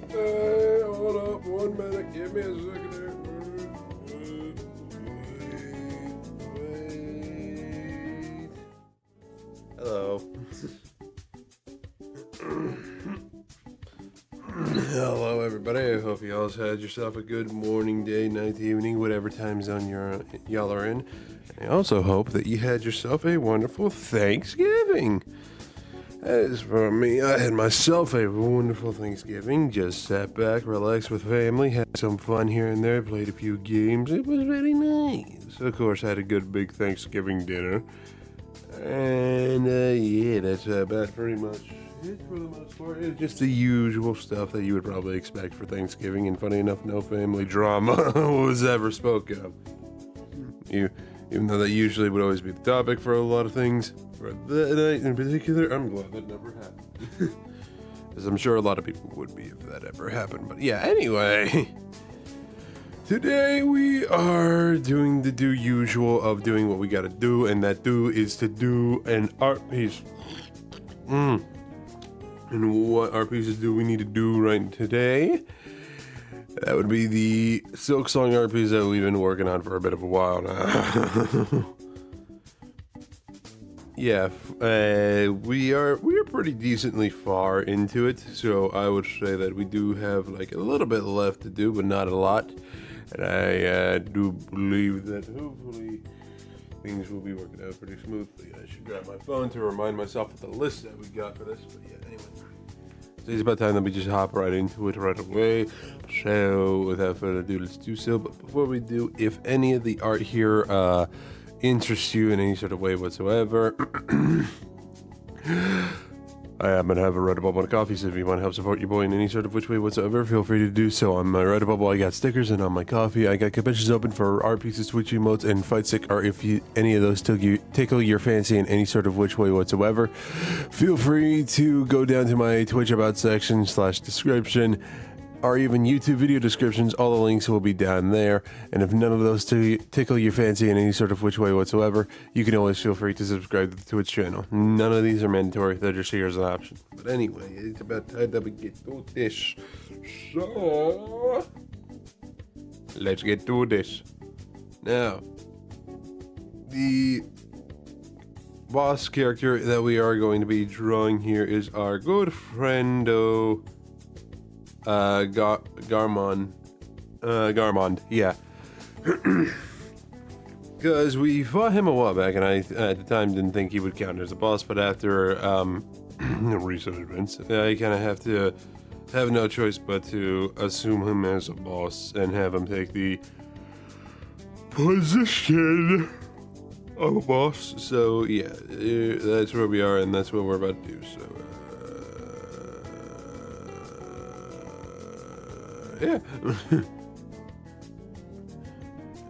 Hey, hold up, 1 minute. Give me a second here. Wait. Hello. Hello, everybody. I hope y'all's had yourself a good morning, day, night, evening, whatever time zone y'all are in. I also hope that you had yourself a wonderful Thanksgiving. As for me, I had myself a wonderful Thanksgiving. Just sat back, relaxed with family, had some fun here and there, played a few games. It was very nice. Of course, I had a good big Thanksgiving dinner. And yeah, that's about pretty much it for the most part. It's just the usual stuff that you would probably expect for Thanksgiving. And funny enough, no family drama was ever spoken of. Even though that usually would always be the topic for a lot of things, for that night in particular, I'm glad that never happened. As I'm sure a lot of people would be if that ever happened. But yeah, anyway. Today we are doing the usual of doing what we gotta do, and that do is to do an art piece. And what art pieces do we need to do right today? That would be the Silksong art piece that we've been working on for a bit of a while now. Yeah, we are pretty decently far into it, so I would say that we do have like a little bit left to do, but not a lot. And I do believe that hopefully things will be working out pretty smoothly. I should grab my phone to remind myself of the list that we got for this, but yeah, anyway. So it's about time that we just hop right into it right away. So without further ado, let's do so. But before we do, if any of the art here interests you in any sort of way whatsoever, I happen to have a Redbubble and a coffee, so if you want to help support your boy in any sort of which way whatsoever, feel free to do so. On my Redbubble, I got stickers, and on my coffee, I got conventions open for art pieces, Twitch emotes, and fight stick art. If any of those tickle your fancy in any sort of which way whatsoever, feel free to go down to my Twitch about section / description, or even YouTube video descriptions. All the links will be down there, and if none of those tickle your fancy in any sort of which way whatsoever, you can always feel free to subscribe to the Twitch channel. None of these are mandatory, they're just here as an option. But anyway, it's about time that we get to this. So let's get to this. Now, the boss character that we are going to be drawing here is our good friendo Garmond, yeah. Because we fought him a while back, and I, at the time, didn't think he would count as a boss, but after recent events, I kind of have no choice but to assume him as a boss and have him take the position of a boss. So, yeah, that's where we are, and that's what we're about to do, so... yeah.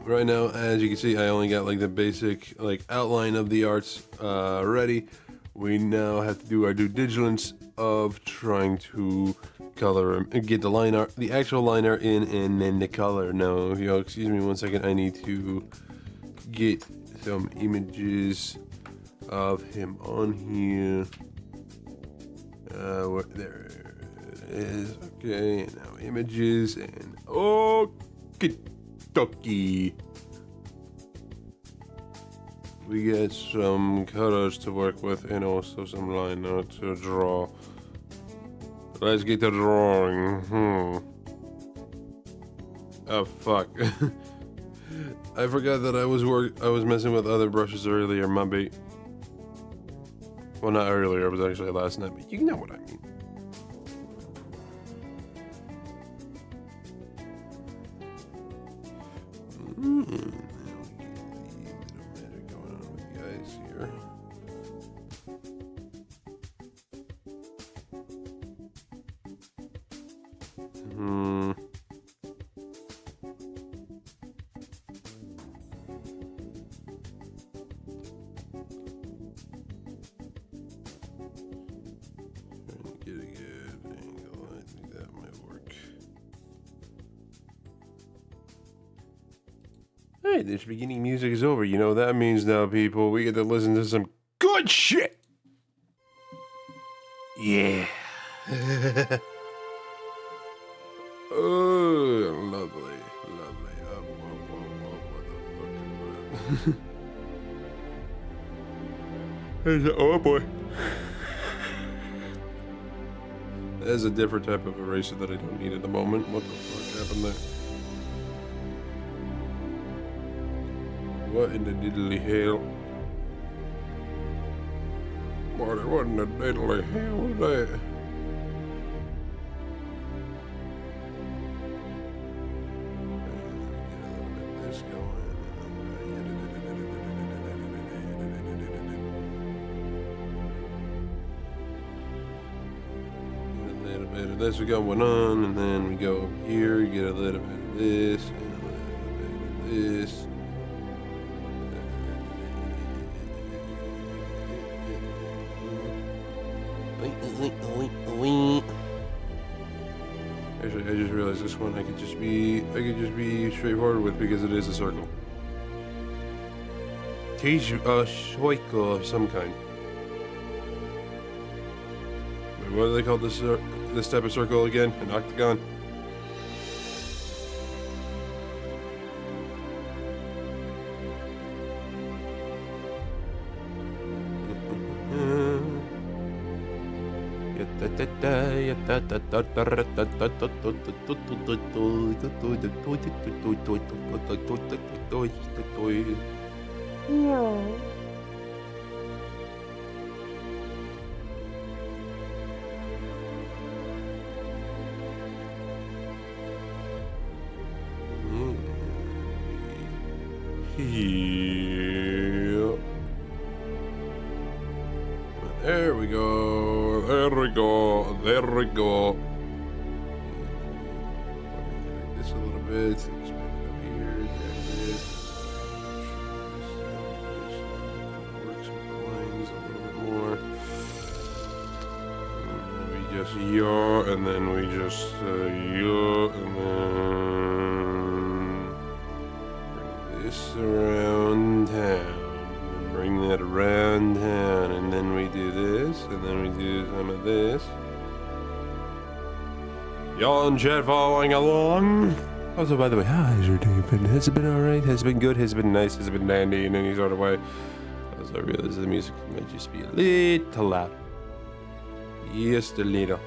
Right now, as you can see, I only got like the basic like outline of the arts ready. We now have to do our due diligence of trying to color get the line art, the actual line art in, and then the color. Now, if y'all excuse me 1 second, I need to get some images of him on here. There is okay. Now images and okie-dokie. We got some colors to work with and also some line art to draw. Let's get to drawing. Oh fuck. I forgot that I was messing with other brushes earlier, my bait. Well, not earlier, it was actually last night, but you know what I mean. Get a good angle. I think that might work. Hey, this beginning music is over. You know what that means now, people. We get to listen to some good shit. Yeah. Oh, lovely, lovely. What the fuck? Oh boy. There's a different type of eraser that I don't need at the moment. What the fuck happened there? What in the diddly hell? What in the diddly hell was that? This going. Of this going on, and then we go over here, you get a little bit of this, and a little bit of this. Actually, I just realized this one I could just be straightforward with because it is a circle. Teach a circle of some kind. What do they call this type of circle again? An octagon? Yeah. There we go. There we go. There we go. This a little bit. Expand it up here. There it is. Works with the lines a little bit more. We just yaw, and then we just yaw, and then this around town, and bring that around town, and then we do this, and then we do some of this. Y'all in chat following along? Also, by the way, how's your day been? Has it been alright? Has it been good? Has it been nice? Has it been dandy in any sort of way? As I realize the music might just be a little loud. Just a little.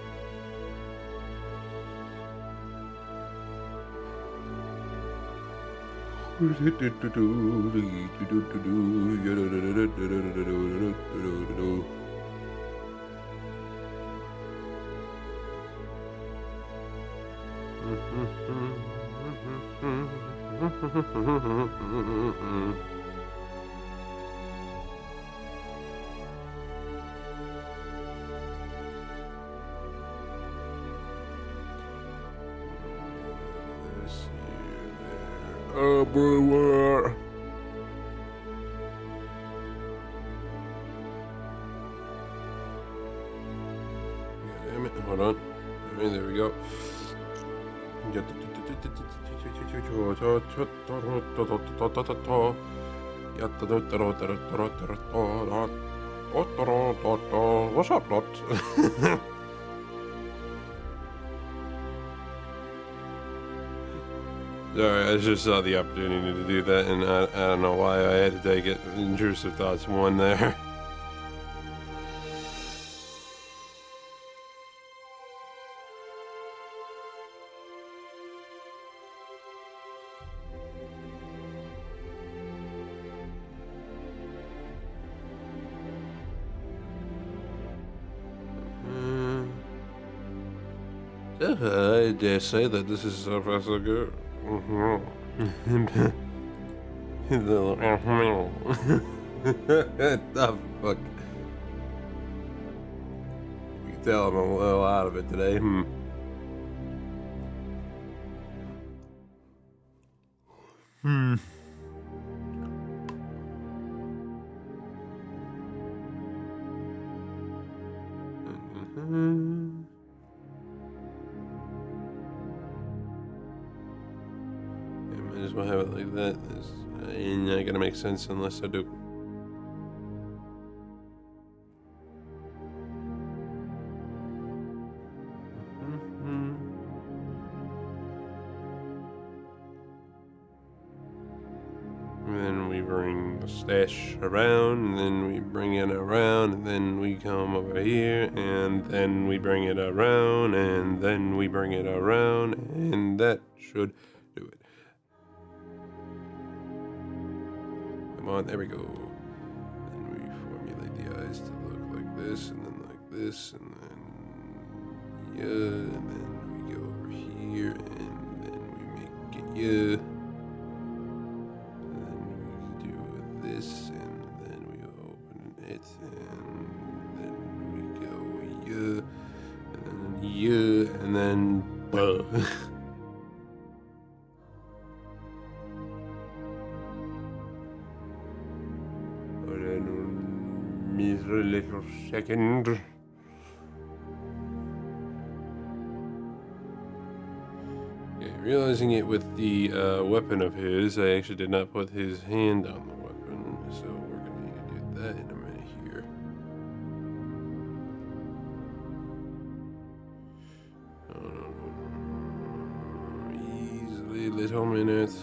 Everywhere. Damn it, hold on. There we go. What's up, Dot? Sorry, I just saw the opportunity to do that, and I don't know why I had to take it. Intrusive thoughts one there. I dare say that this is Professor Good. The fuck? You can tell I'm a little out of it today. I might as well have it like that. It's not gonna make sense unless I do. And then we bring the stash around, and then we bring it around, and then we come over here, and then we bring it around, and then we bring it around, and that should do it. Come on, there we go. Then we formulate the eyes to look like this, and then like this, and then yeah, and then we go over here, and then we make it yeah. This, and then we open it, and then we go yeah, and then Hold on a little second. Okay, realizing it with the weapon of his, I actually did not put his hand on the weapon, so we're gonna need to do that in a minute here. Easily little minute.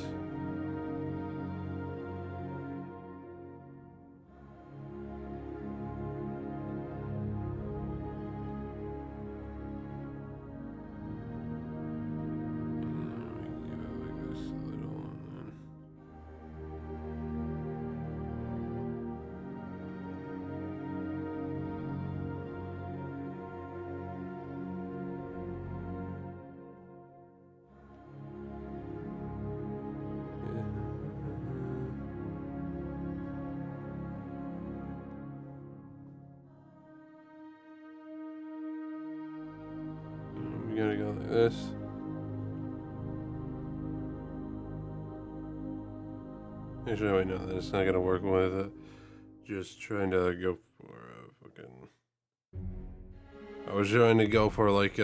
We gotta go like this. Actually, wait, no, that's not gonna work with it. Just trying to go for a fucking. I was trying to go for like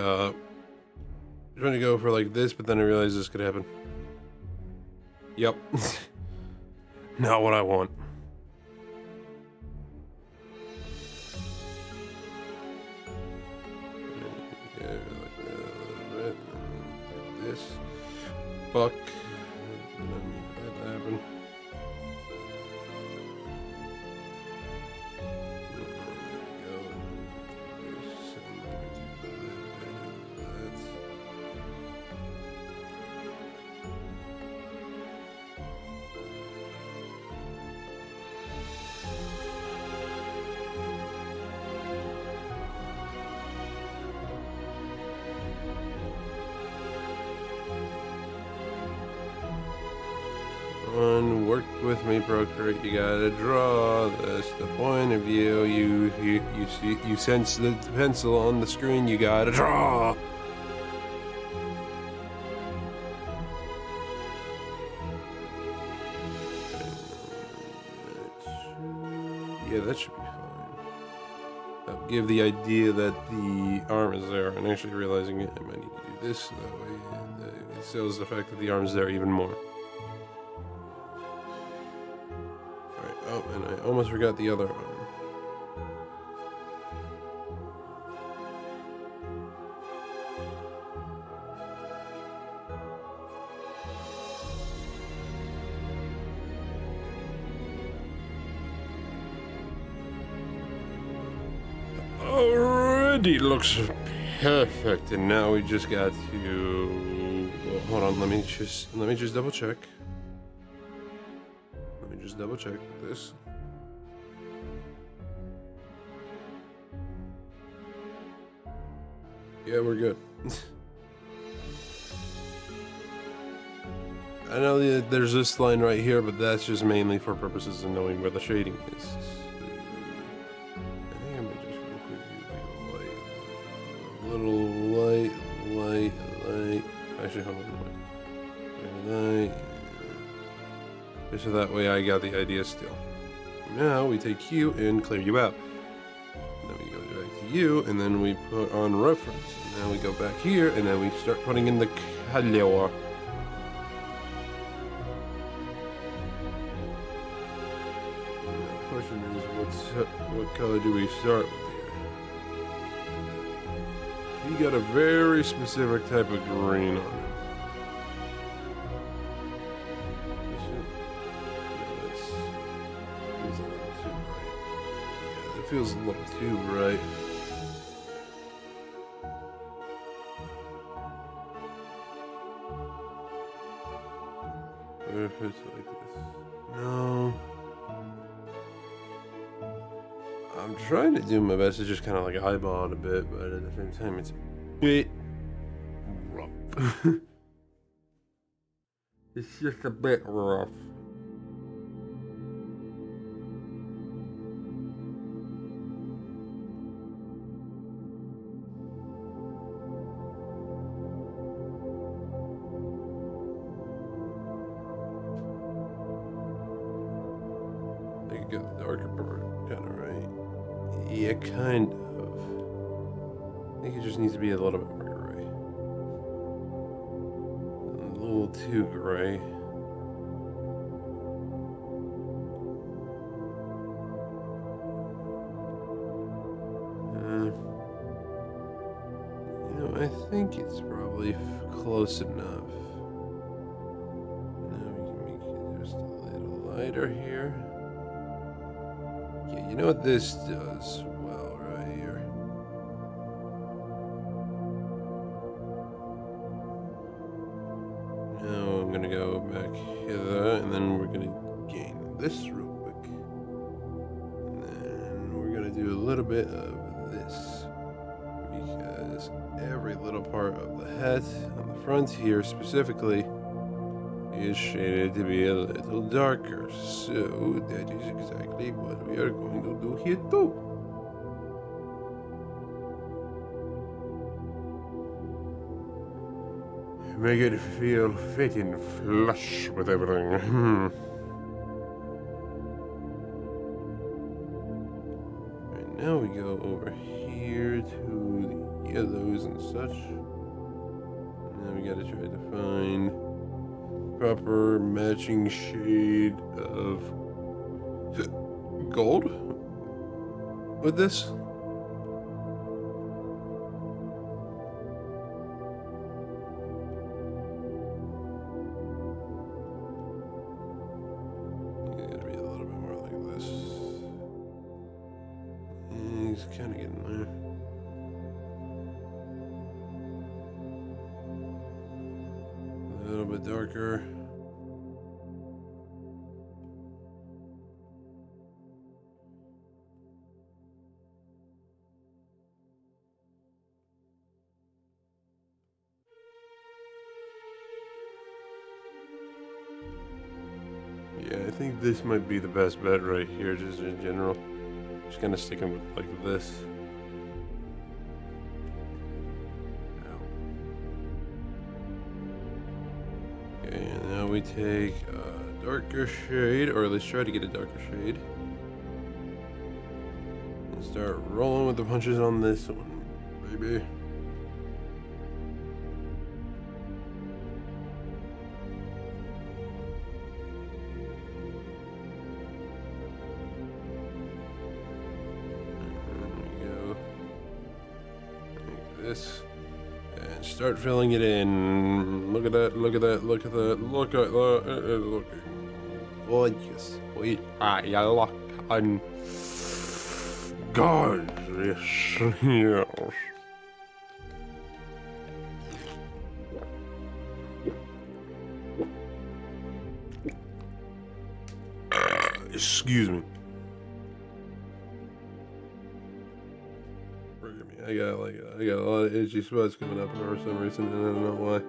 this, but then I realized this could happen. Yep. Not what I want. Yeah, like that a little bit. Like this. Fuck. Did not mean for that to happen. Work with me, Procreate. You gotta draw this. The point of view. You sense the pencil on the screen. You gotta draw. Yeah, that should be fine. That'll give the idea that the arm is there, and actually realizing it, I might need to do this so that way it sells the fact that the arm's there even more. Oh, and I almost forgot the other arm. Already looks perfect, and now we just got to. Well, hold on, let me just double check. Just double check this. Yeah, we're good. I know that there's this line right here, but that's just mainly for purposes of knowing where the shading is. I think I might just real quick use like a light. Actually, hold on, light. Just so that way I got the idea still. Now we take Q and clear you out. Then we go back to U, and then we put on reference. And then we go back here, and then we start putting in the color. The question is, what color do we start with here? He got a very specific type of green on him. Feels a little too bright. What if it's like this? No. I'm trying to do my best to just kind of like eyeball it a bit, but at the same time, it's a bit rough. It's just a bit rough. Get the darker part kind of right. Yeah, kind of. I think it just needs to be a little bit more gray. A little too gray. I think it's probably close enough. Now we can make it just a little lighter here. Yeah, you know what this does well right here? Now I'm gonna go back here, and then we're gonna gain this real quick. And then we're gonna do a little bit of this, because every little part of the hat on the front here specifically is shaded to be a little darker, so that is exactly what we are going to do here too. Make it feel fit and flush with everything. Right, now we go over here to the yellows and such. Now we gotta try to find proper matching shade of gold with this. You gotta be a little bit more like this. And he's kind of getting there. A little bit darker. Yeah, I think this might be the best bet right here, just in general. Just kind of sticking with like this. Okay, and now we take a darker shade, or let's try to get a darker shade. And start rolling with the punches on this one, baby. This and start filling it in. Look at that, look at that, look at that, look at that. Look. Gorgeous. Wait, you look on. Gorgeous. Yes. Excuse me. I got a lot of itchy spots coming up for some reason, and I don't know why.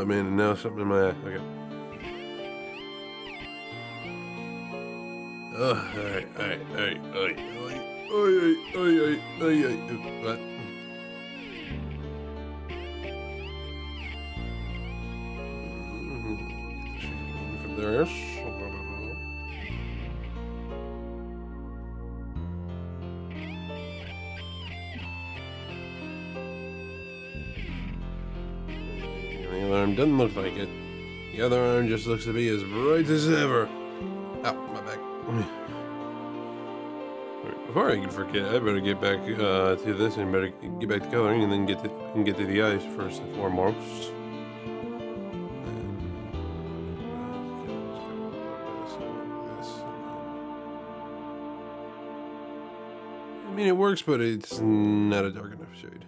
man, and now something in my eye. Okay. Oh, alright. What? For this. The other arm doesn't look like it. The other arm just looks to be as bright as ever. Ow, my back. Before I forget, I better get back to this and better get back to coloring and then get to the eyes first and foremost. I mean, it works, but it's not a dark enough shade.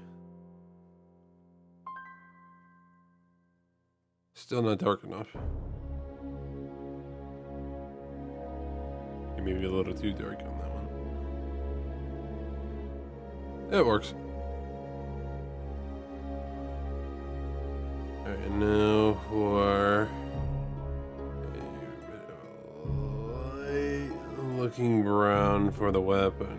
Still not dark enough. Maybe a little too dark on that one. That works. Alright, now for a bit of light looking brown for the weapon.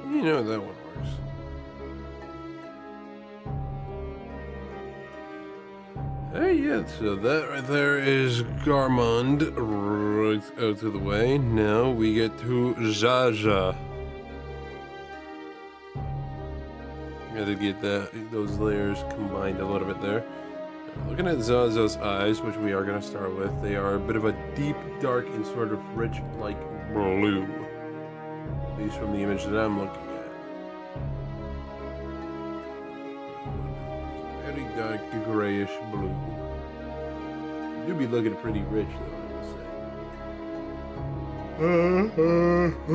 You know that one works. Hey, yeah, so that right there is Garmund right out of the way. Now we get to Zsa Zsa. Gotta get those layers combined a little bit there. Looking at Zsa Zsa's eyes, which we are gonna start with, they are a bit of a deep, dark, and sort of rich, like blue. At least from the image that I'm looking at. Very dark, grayish blue. You do be looking pretty rich, though, I would say.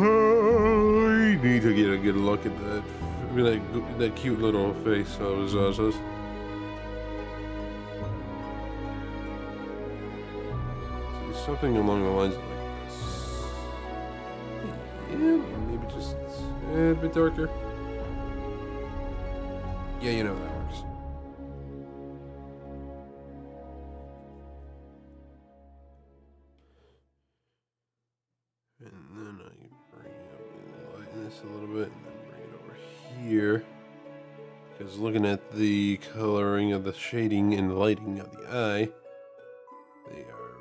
You need to get a good look at that. That cute little face of Zsa Zsa's. See, something along the lines of like this. Yeah, maybe just a bit darker. Yeah, you know that works. And then I can bring it up and lighten this a little bit, and then bring it over here. Because looking at the coloring of the shading and the lighting of the eye, they are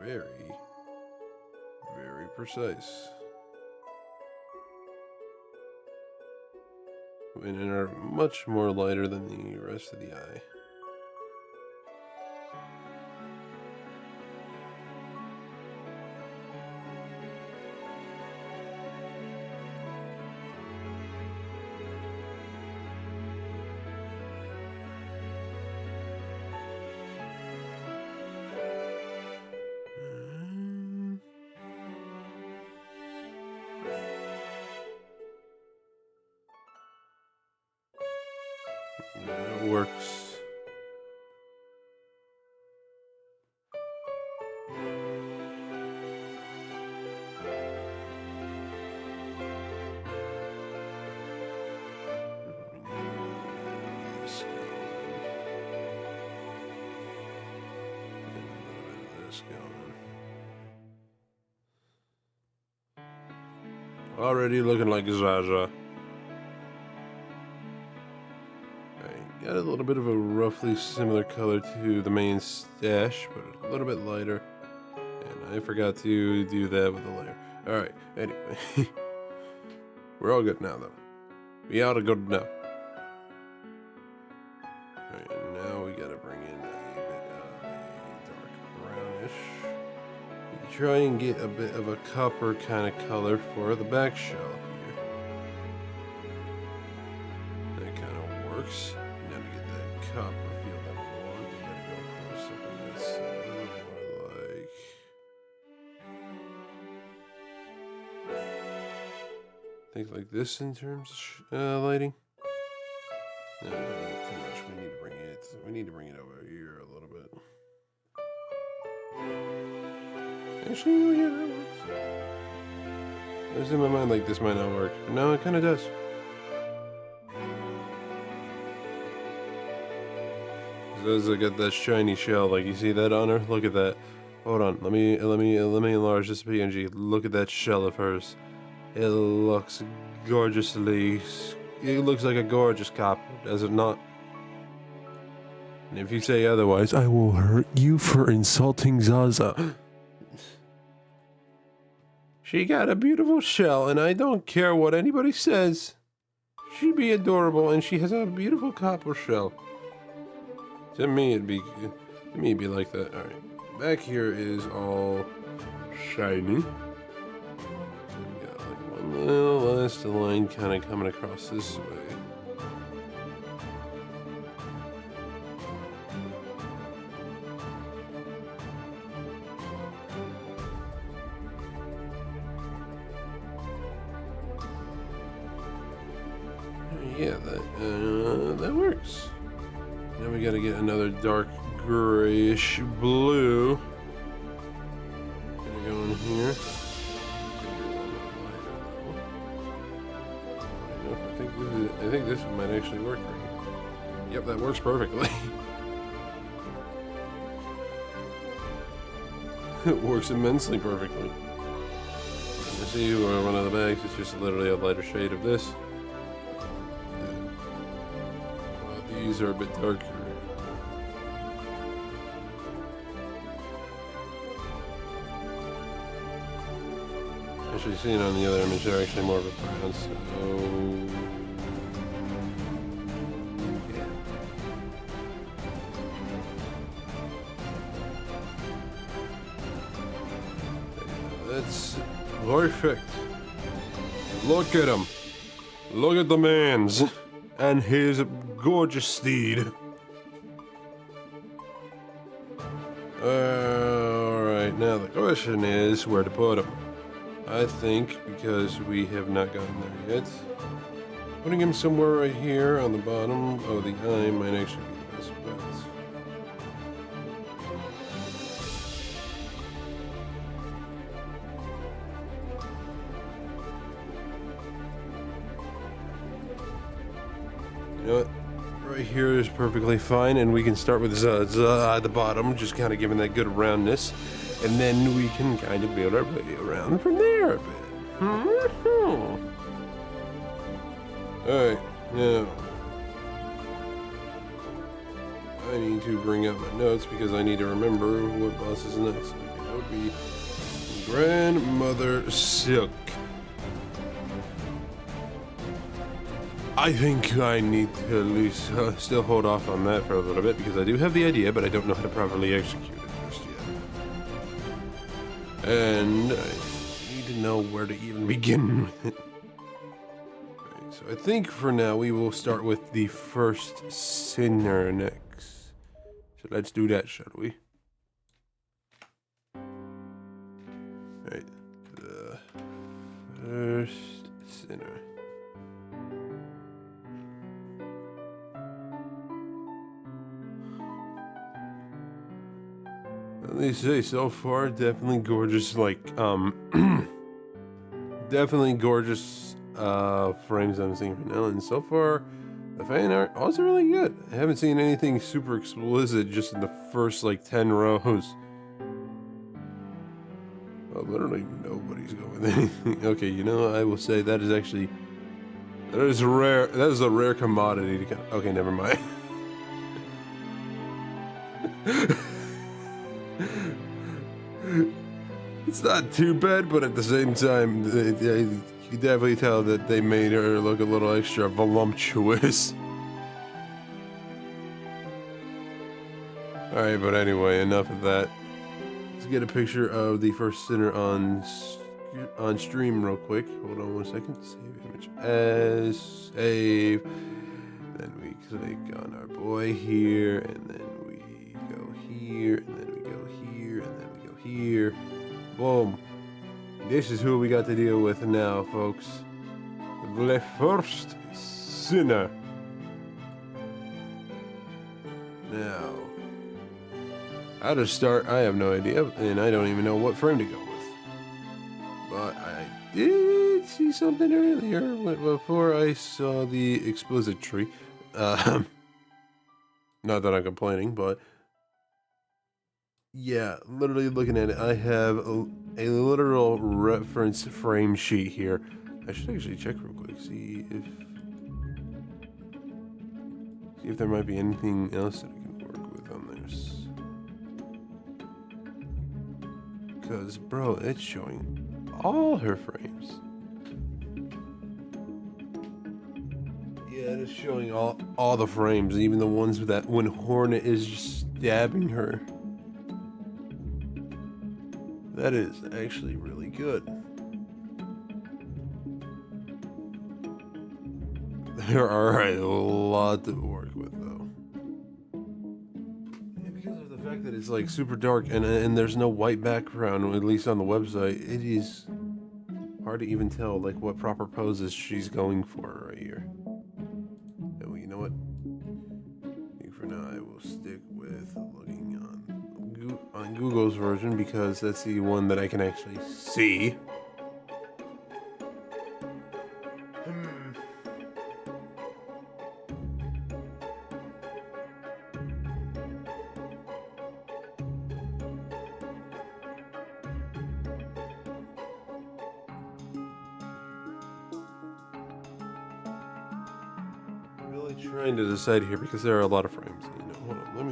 very, very precise. And are much more lighter than the rest of the eye. That works. Already looking like Zsa Zsa. Got a little bit of a roughly similar color to the main stash, but a little bit lighter. And I forgot to do that with the layer. Alright, anyway. We're all good now, though. We ought to go now. Alright, and now we gotta bring in a bit of a dark brownish. We can try and get a bit of a copper kind of color for the back shell here. That kind of works. Copper feel that we want. We gotta go for something that's a little more like. Think like this in terms of lighting. No, too much. We need to bring it over here a little bit. Actually, yeah, that works. I was in my mind like this might not work. No, it kind of does. Does look at that shiny shell? Like you see that on her? Look at that. Hold on. Let me enlarge this PNG. Look at that shell of hers. It looks gorgeously. It looks like a gorgeous copper, does it not? And if you say otherwise, I will hurt you for insulting Zaza. She got a beautiful shell, and I don't care what anybody says. She be adorable, and she has a beautiful copper shell. To me, it'd be like that. All right, back here is all shiny. So we got like one little last line kind of coming across this way. Yeah, that works. Now we gotta get another dark grayish blue. Gonna go in here. I think this one might actually work right here. Yep, that works perfectly. It works immensely perfectly. You see, one of the bags is just literally a lighter shade of this. These are a bit darker. Actually, seen on the other image, they're actually more of a brown, so... yeah. That's perfect. Look at him. Look at the man's. And his gorgeous steed. Alright, now the question is where to put him. I think, because we have not gotten there yet, putting him somewhere right here on the bottom of the eye might actually be the best bet. You know what? Right here is perfectly fine, and we can start with Zaza at the bottom, just kind of giving that good roundness, and then we can kind of build our way around from there a bit. Alright, now I need to bring up my notes because I need to remember what boss is next. That would be Grandmother Silk. I think I need to at least still hold off on that for a little bit because I do have the idea, but I don't know how to properly execute it just yet. And I need to know where to even begin with it. Right, so I think for now we will start with the first sinner next. So let's do that, shall we? Alright, the first sinner. They say so far, definitely gorgeous, like, definitely gorgeous, frames I'm seeing right now, and so far, the fan art also really good. I haven't seen anything super explicit just in the first, like, 10 rows. Well, literally nobody's going with anything. Okay, you know, I will say that is actually, that is a rare commodity to kind of, okay, never mind. It's not too bad, but at the same time, you can definitely tell that they made her look a little extra voluptuous. Alright, but anyway, enough of that. Let's get a picture of the first sinner on stream real quick. Hold on one second. Save image as save. Then we click on our boy here, and then we go here, and then we go here, and then we go here. Boom. This is who we got to deal with now, folks. The first sinner. Now, How to start, I have no idea, and I don't even know what frame to go with. But I did see something earlier before I saw the expository. Not that I'm complaining, but yeah, literally looking at it, I have a literal reference frame sheet here. I should actually check real quick, see if there might be anything else that I can work with on this. Because, bro, it's showing all her frames. Yeah, it is showing all the frames, even the ones that when Hornet is just stabbing her. That is actually really good. There are a lot to work with, though. And because of the fact that it's like super dark and there's no white background, at least on the website, it is hard to even tell like what proper poses she's going for right here. And you know what? I think for now I will stick with looking on Google's version because that's the one that I can actually see. Really trying to decide here because there are a lot of frames. You know, hold on, let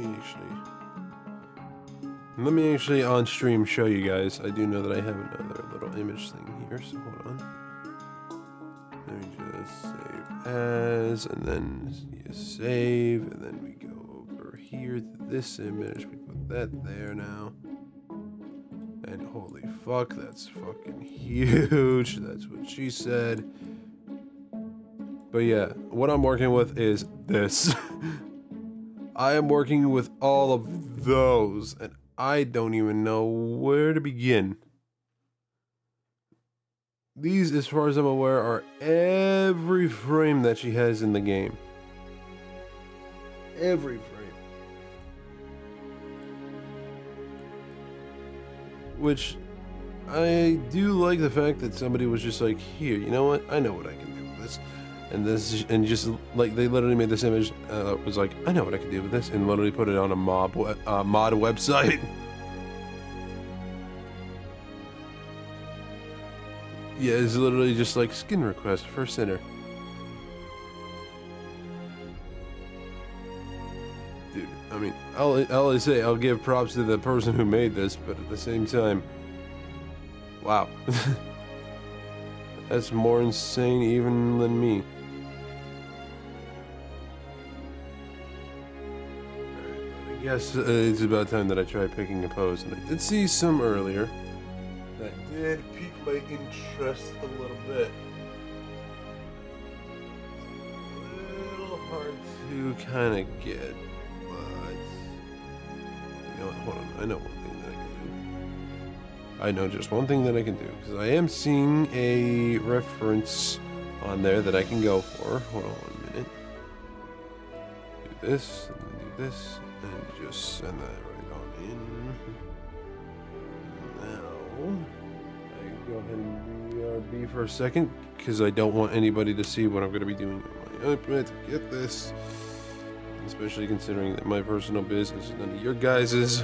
me actually on stream show you guys. I do know that I have another little image thing here, so hold on. Let me just save as, and then you save, and then we go over here to this image. We put that there now. And holy fuck, that's fucking huge. That's what she said. But yeah, what I'm working with is this. I am working with all of those, and I don't even know where to begin. These, as far as I'm aware, are every frame that she has in the game. Every frame. Which, I do like the fact that somebody was just like, here, you know what? I know what I can do with this. And just like they literally made this image was like, I know what I can do with this, and literally put it on a mod website. Yeah, it's literally just like skin request for Sinner. Dude, I mean, I'll say I'll give props to the person who made this, but at the same time, wow. That's more insane even than me. I guess it's about time that I try picking a pose, and I did see some earlier that did pique my interest a little bit. A little hard to kind of get, but you know what? Hold on, I know one thing that I can do. I know just one thing that I can do, because I am seeing a reference on there that I can go for. Hold on 1 minute. Do this, and then do this, and just send that right on in. Now, I can go ahead and BRB for a second, because I don't want anybody to see what I'm going to be doing on my iPad to get this. Especially considering that my personal business is none of your guys's.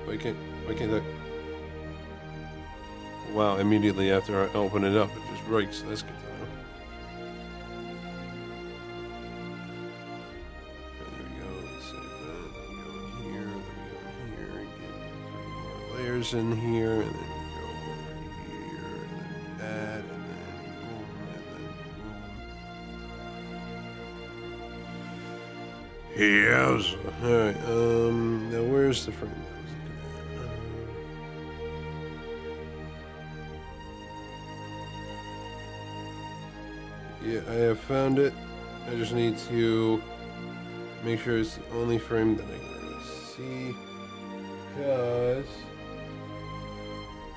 Why can't I? Wow, immediately after I open it up, it just breaks. That's good to know. There we go, let's save that. Then we go in here, then we go in here, get 3 more layers in here, and then we go over here, and then that, and then boom, and then boom. Yes. Alright, now where's the frame? Yeah, I have found it. I just need to make sure it's the only frame that I can really see, because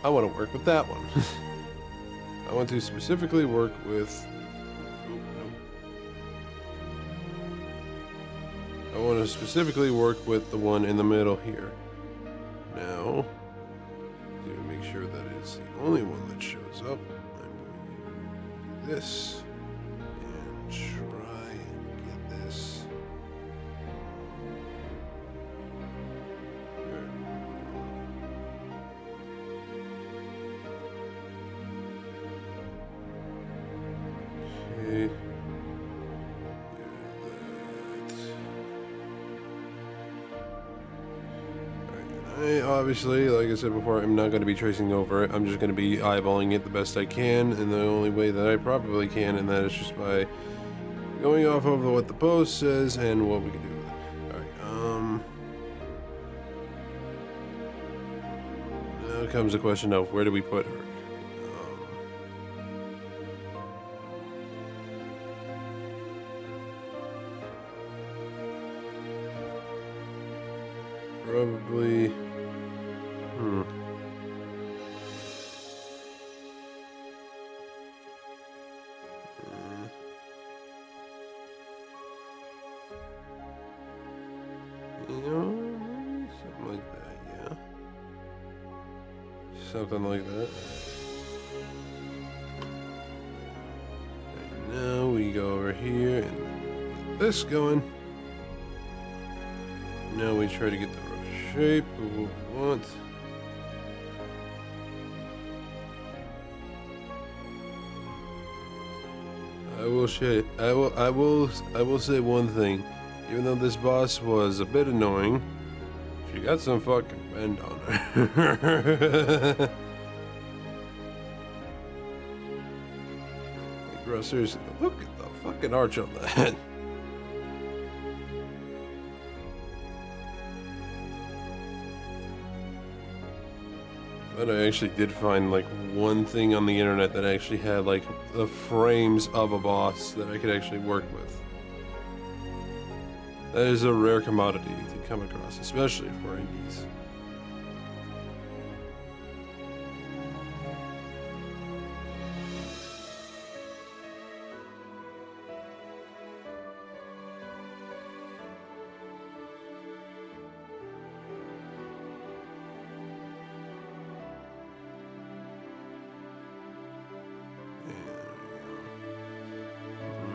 I want to work with that one. I want to specifically work with I want to specifically work with the one in the middle here. Now, to make sure that it's the only one that shows up, I'm going to do this and try and get this. Okay. I obviously, like I said before, I'm not going to be tracing over it. I'm just going to be eyeballing it the best I can, and the only way that I probably can, and that is just by going off of what the post says and what we can do with it. Alright, now comes the question of where do we put her? Probably. You know, maybe something like that, yeah. Something like that. Right, now we go over here and get this going. Now we try to get the rough shape of what we want. I will say one thing. Even though this boss was a bit annoying, she got some fucking bend on her. Like, bro, seriously, look at the fucking arch on that. But I actually did find like one thing on the internet that actually had like the frames of a boss that I could actually work with. That is a rare commodity to come across, especially for indies.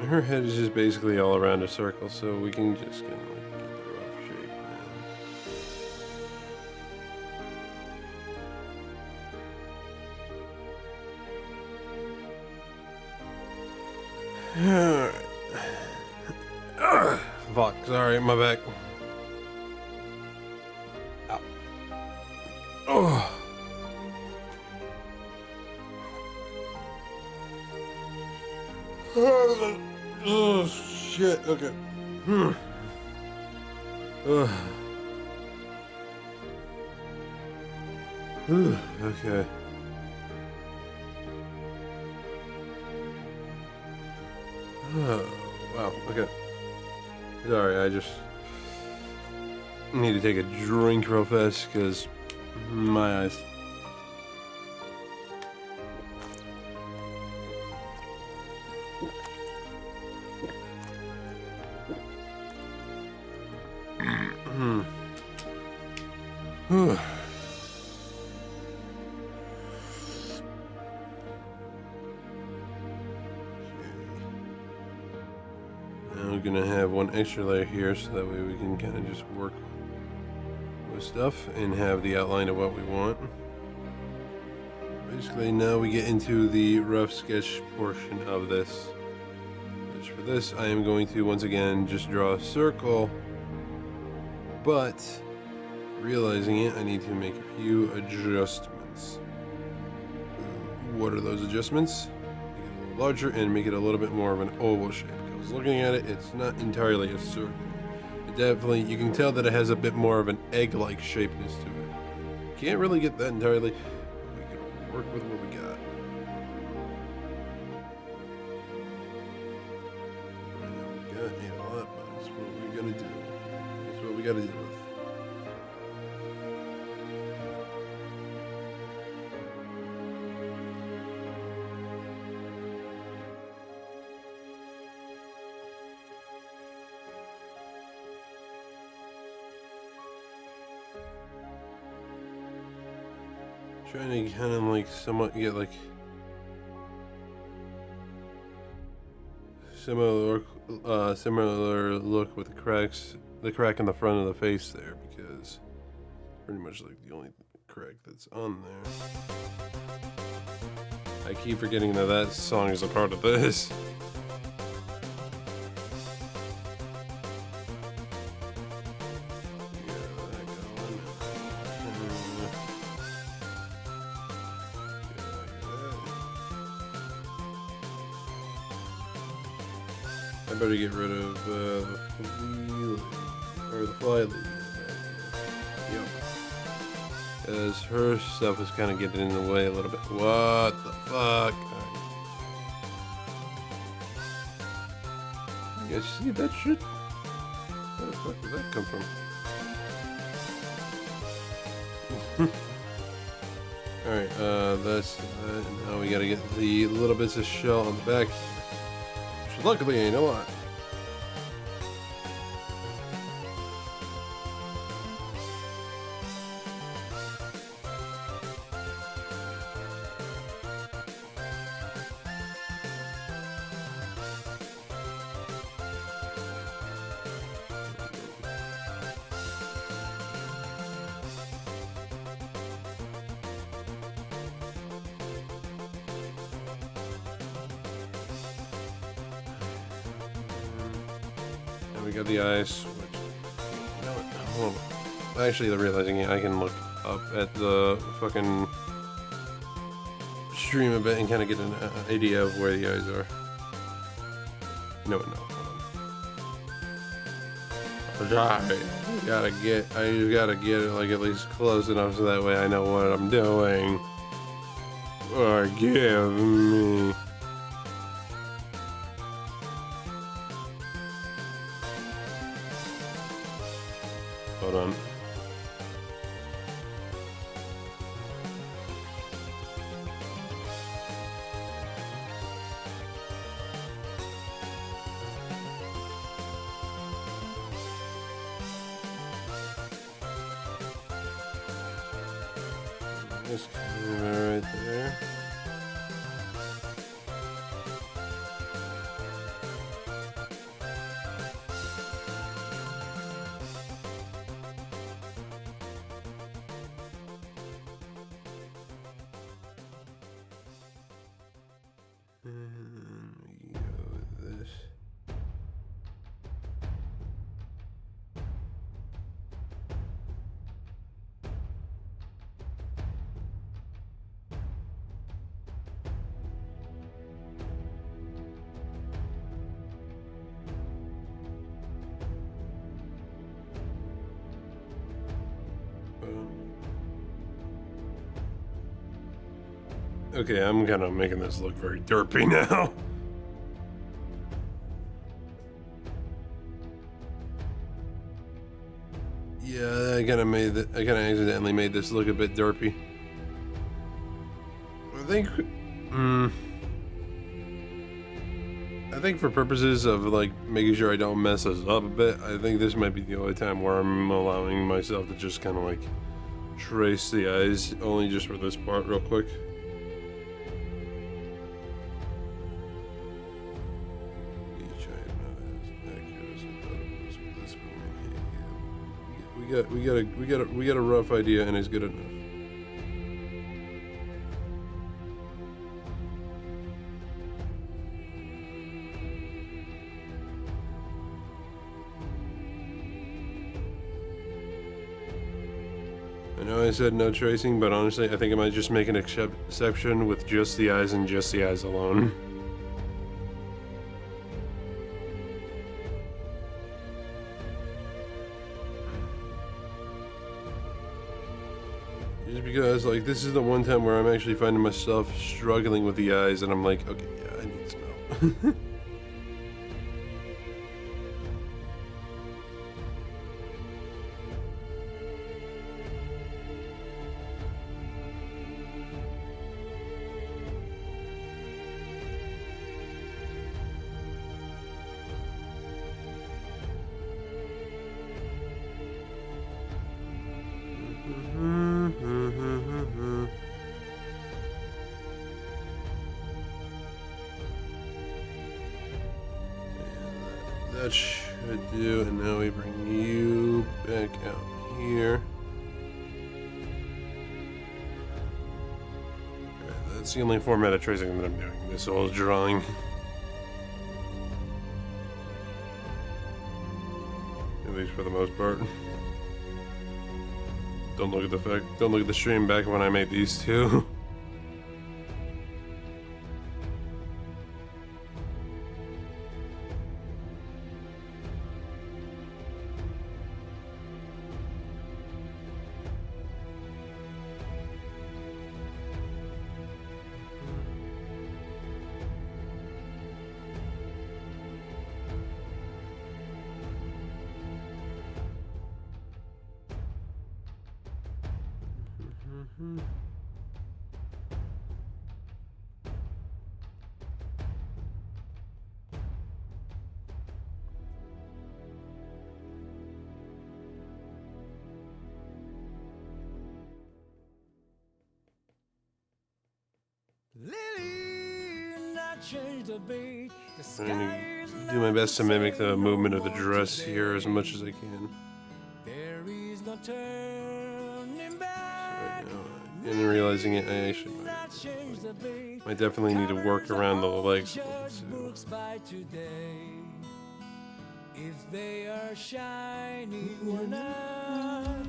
Her head is just basically all around a circle, so we can just kind of like get the rough shape, man. Alright. Fuck, sorry, my back. Ow. Oh. Oh shit, okay. Okay. Oh, wow, okay. Sorry, I just need to take a drink real fast because my eyes. Now we're gonna have one extra layer here so that way we can kind of just work with stuff and have the outline of what we want. Basically, now we get into the rough sketch portion of this. Which for this, I am going to once again just draw a circle, but realizing it, I need to make a few adjustments. What are those adjustments? Make it a little larger and make it a little bit more of an oval shape. Because looking at it, it's not entirely a circle. It definitely, you can tell that it has a bit more of an egg-like shapeness to it. Can't really get that entirely. We can work with what we got. I know we got a lot, but it's what we gotta do. It's what we gotta deal with. Trying to kind of like somewhat get like similar look with the crack in the front of the face there, because pretty much like the only crack that's on there. I keep forgetting that that song is a part of this. I better get rid of the fly leaf. Yep. Because her stuff is kind of getting in the way a little bit. What the fuck? You guys see that shit? Where the fuck did that come from? Alright, that's that. Now we gotta get the little bits of shell on the back. Which luckily ain't a lot. We got the ice, which, you know what, actually, realizing it, I can look up at the fucking stream a bit and kind of get an idea of where the eyes are. No, hold on. I just gotta get it like at least close enough so that way I know what I'm doing. Forgive me. Hold on. This camera right there. And we go with this. Okay, I'm kind of making this look very derpy now. Yeah, I kind of accidentally made this look a bit derpy. I think for purposes of like making sure I don't mess this up a bit, I think this might be the only time where I'm allowing myself to just kind of like trace the eyes, only just for this part real quick. We got a rough idea, and it's good enough. I know I said no tracing, but honestly, I think I might just make an exception with just the eyes and just the eyes alone. Just because, like, this is the one time where I'm actually finding myself struggling with the eyes, and I'm like, okay, yeah, I need snow. that should do. And now we bring you back out here. That's the only format of tracing that I'm doing. This whole drawing. At least for the most part. Don't look at the stream back when I made these two. I'm gonna do my best to mimic the movement of the dress here as much as I can. And realizing it, I actually might definitely need to work around the legs a little too. If they are shiny or not.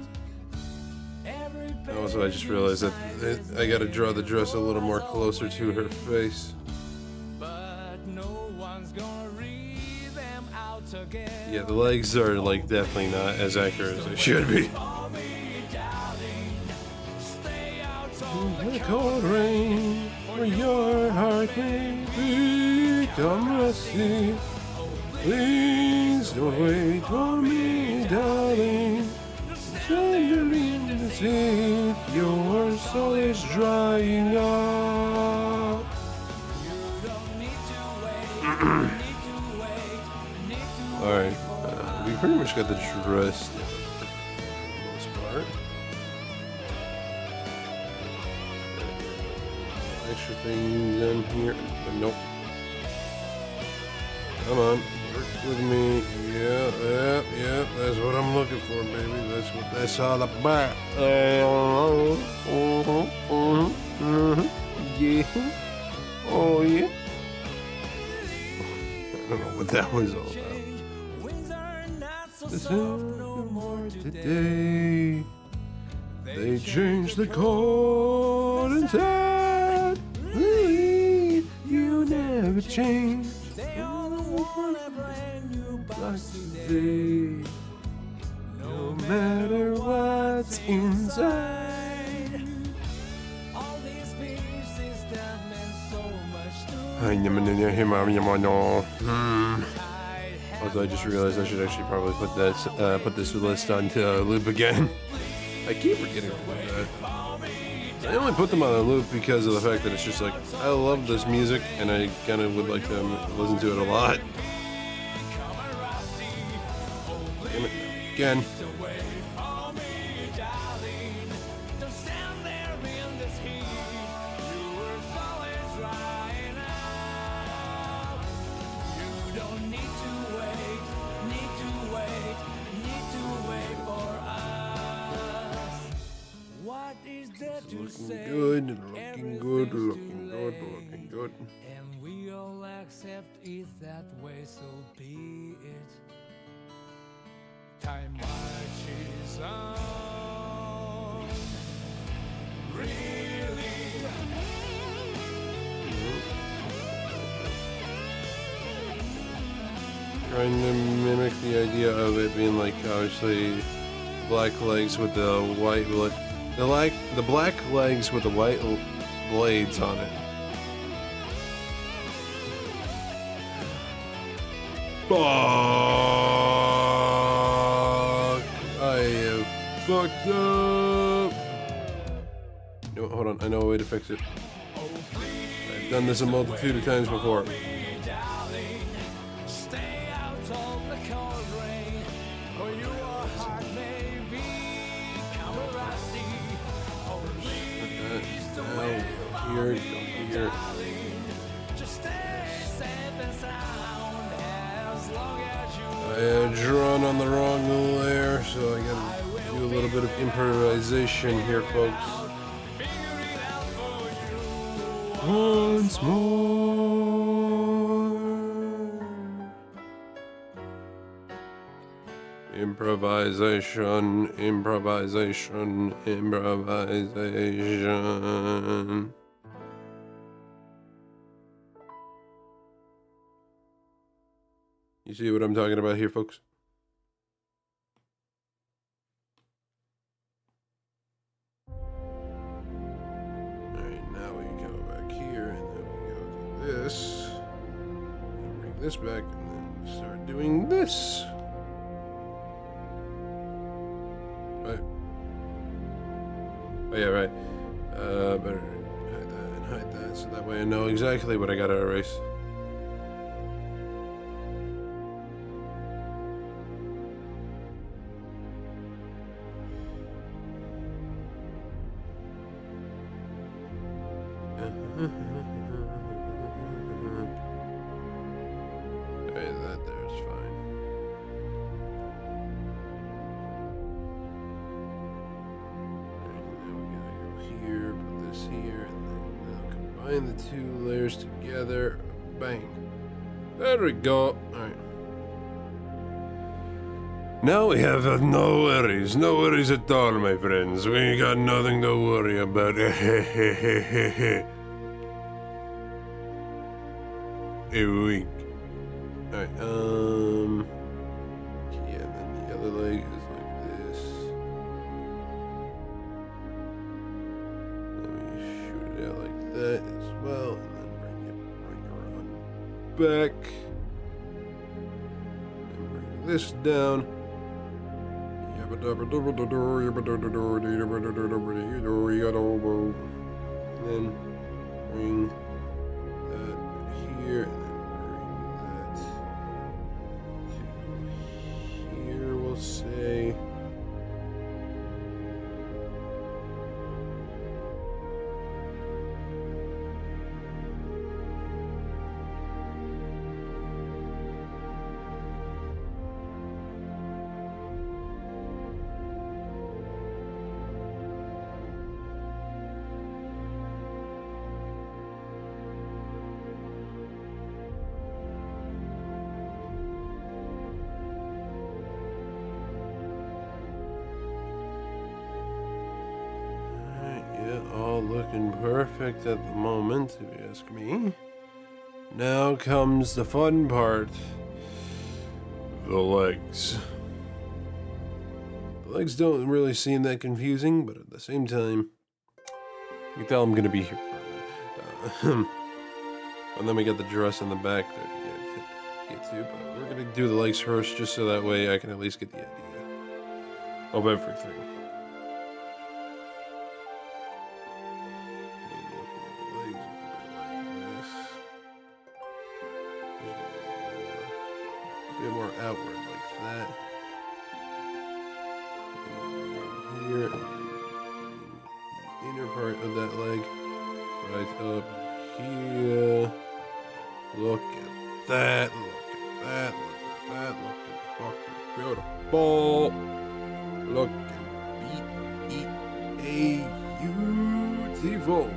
Also, I just realized that I gotta draw the dress a little more closer to her face. Yeah, the legs are like definitely not as accurate as they should be. The cold rain, where your heart may become rusty. Please don't wait for me, darling. Your soul is drying up. Alright, we pretty much got the dress down for the most part. Extra things in here, but nope. Come on, work with me. Yeah, that's what I'm looking for, baby. That's what that's all about. Yeah. Oh, yeah. I don't know what that was all about. This no more today. They changed the code and said, you never change. They all want a brand new box today. No matter what's inside. All these pieces that meant so much to me. Also, I just realized I should actually probably put this list onto loop again. I keep forgetting to do that. I only put them on a loop because of the fact that it's just like, I love this music and I kind of would like to listen to it a lot. Damn it. Again. Looking good. And we all accept it that way, so be it. Time marches on. Really? Trying to mimic the idea of it being like obviously black legs with the white the black legs with the white blades on it. Fuck! I have fucked up. No, hold on. I know a way to fix it. I've done this a multitude of times before. Here. Just stay safe and sound as long as you little bit of improvisation here, folks. Once more. Improvisation, improvisation, improvisation. You see what I'm talking about here, folks? Alright, now we go back here, and then we go to this. And bring this back, and then start doing this. Right. Oh yeah, right. Better hide that and hide that, so that way I know exactly what I gotta erase. Alright, that there's fine. Here, put this here, and then now combine the two layers together. Bang. There we go. Alright. Now we have no worries at all, my friends. We ain't got nothing to worry about. A week. Alright, yeah, and then the other leg is like this. Shoot it out like that as well, and then bring it around back, and bring this down. And then bring that here, and then bring that to here, we'll say. All looking perfect at the moment, if you ask me. Now comes the fun part. The legs. The legs don't really seem that confusing, but at the same time, you can tell I'm gonna be here for a minute. And then we got the dress in the back there to get to, but we're gonna do the legs first, just so that way I can at least get the idea of everything. A bit more outward like that. Here, and the inner part of that leg right up here. Look at that, look at that, look at that, look at fucking beautiful. Looking beautiful.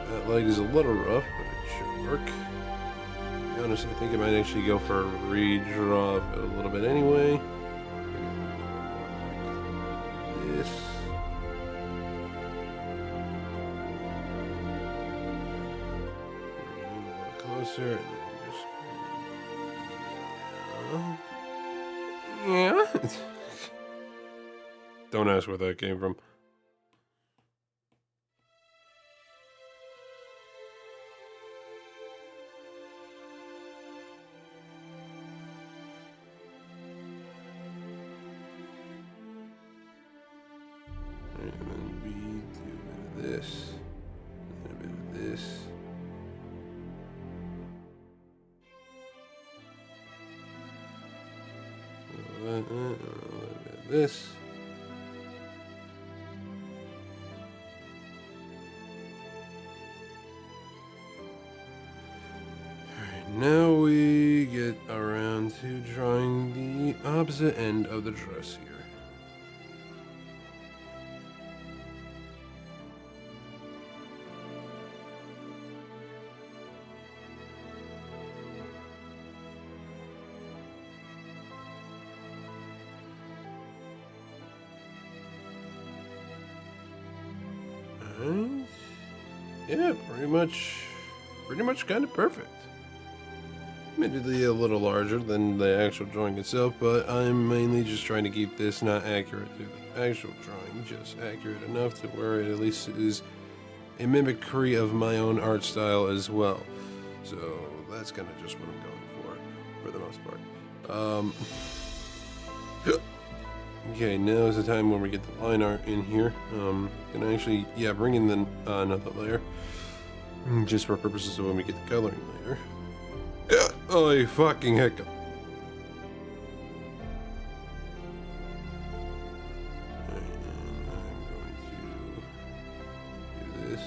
That leg is a little rough, but it should work. To be honest, I think I might actually go for a redraw of it a little bit anyway. Maybe a little bit more like this. Bring it a little closer, and then just... Yeah. Don't ask where that came from. This. Alright, now we get around to drawing the opposite end of the dress here. Alright. Yeah, pretty much kind of perfect. Admittedly a little larger than the actual drawing itself, but I'm mainly just trying to keep this not accurate to the actual drawing, just accurate enough to where it at least is a mimicry of my own art style as well. So that's kind of just what I'm going for the most part. Okay, now is the time when we get the line art in here. Gonna actually, yeah, bring in the, another layer, just for purposes of when we get the coloring later. Yeah, oh, fucking hiccup. And I'm going to do this.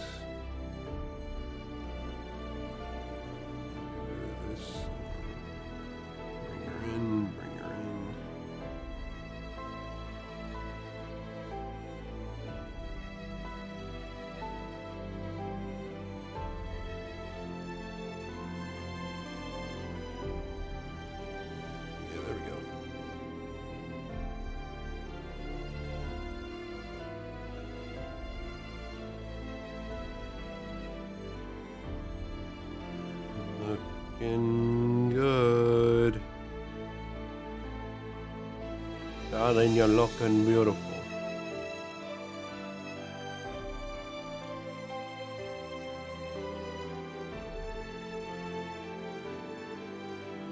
Do this. Bring her in, bring her in. Looking good. Darling, you're looking beautiful.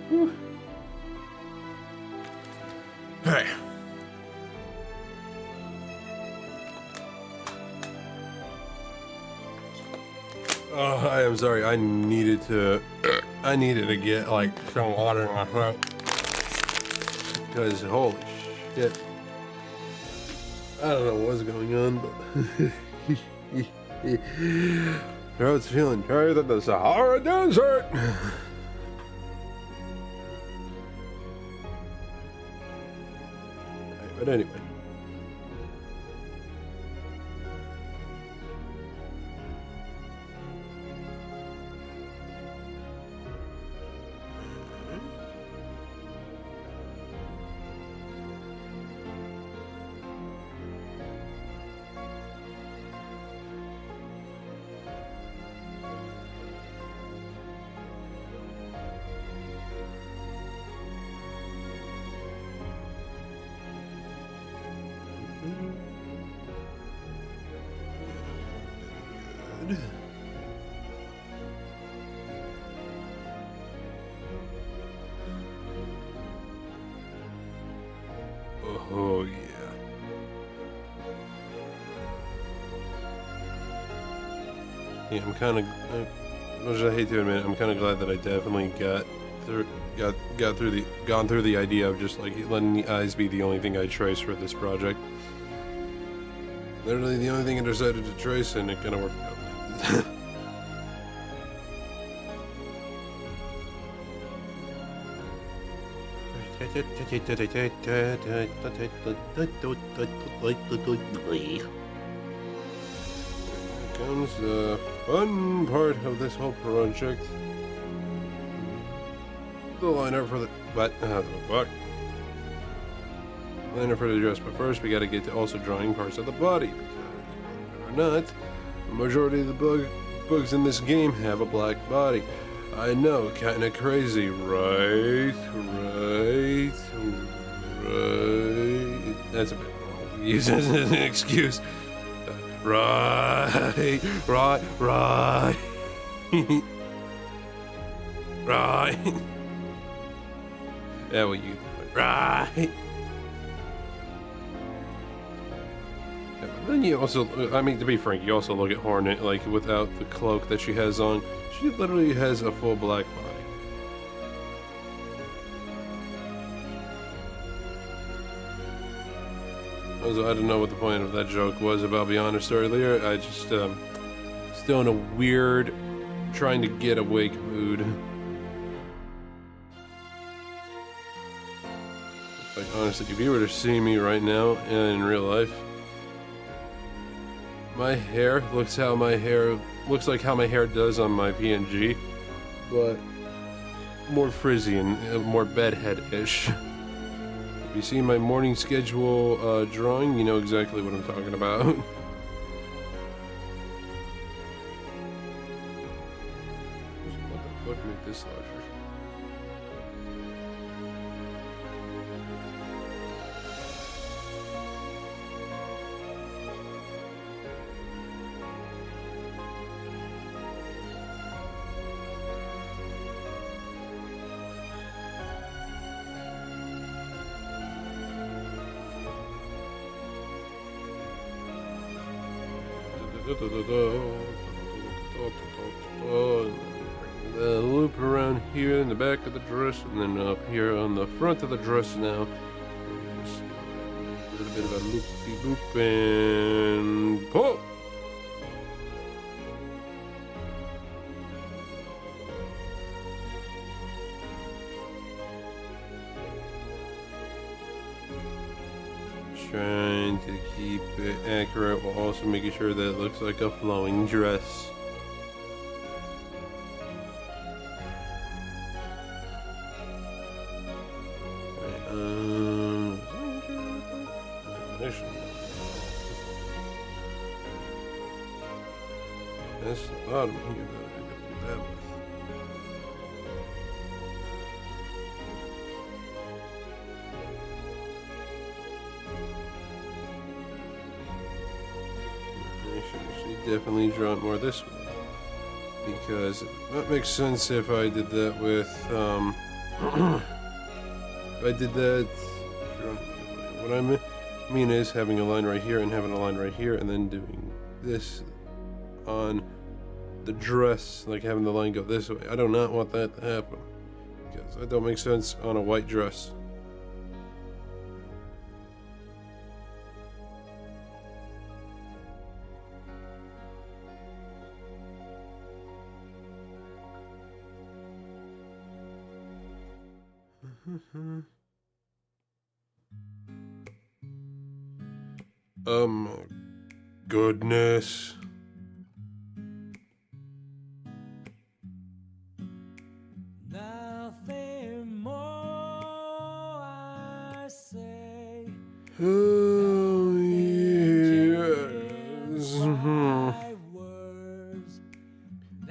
Whew. Hey. Oh, I am sorry. I needed to get like some water in my throat because holy shit, I don't know what's going on, but throat's feeling drier than the Sahara Desert. But anyway. Good. Oh yeah. Yeah, I'm kind of. Which I hate to admit, I'm kind of glad that I definitely gone through the idea of just like letting the eyes be the only thing I trace for this project. Literally the only thing I decided to trace, and it kind of worked out. Here comes the fun part of this whole project. The liner for the fuck. Liner for the dress, but first we gotta get to also drawing parts of the body, because believe it or not, the majority of the bugs in this game have a black body. I know, kinda crazy, right? That's a bit wrong. Use it as an excuse. Right. Right. Yeah, well, you right. Yeah, but then you also, I mean, to be frank, you also look at Hornet, like, without the cloak that she has on, she literally has a full black body. I don't know what the point of that joke was, if I'll be honest earlier. I just, still in a weird, trying to get awake mood. Like, honestly, if you were to see me right now in real life, my hair looks like how my hair does on my PNG, but more frizzy and more bedhead-ish. If you see my morning schedule drawing, you know exactly what I'm talking about. What the fuck made this larger? The loop around here in the back of the dress, and then up here on the front of the dress now. Just a little bit of a loop-de-loop and pull. Trying to keep it accurate while also making sure that it looks like a flowing dress. That's the bottom here that I gotta do that with. Definitely draw it more this way, because that makes sense if I did that with if I did that, what I mean is having a line right here and having a line right here and then doing this on the dress, like having the line go this way. I do not want that to happen, because that don't make sense on a white dress. Goodness. Nothing more I say. Oh, yes.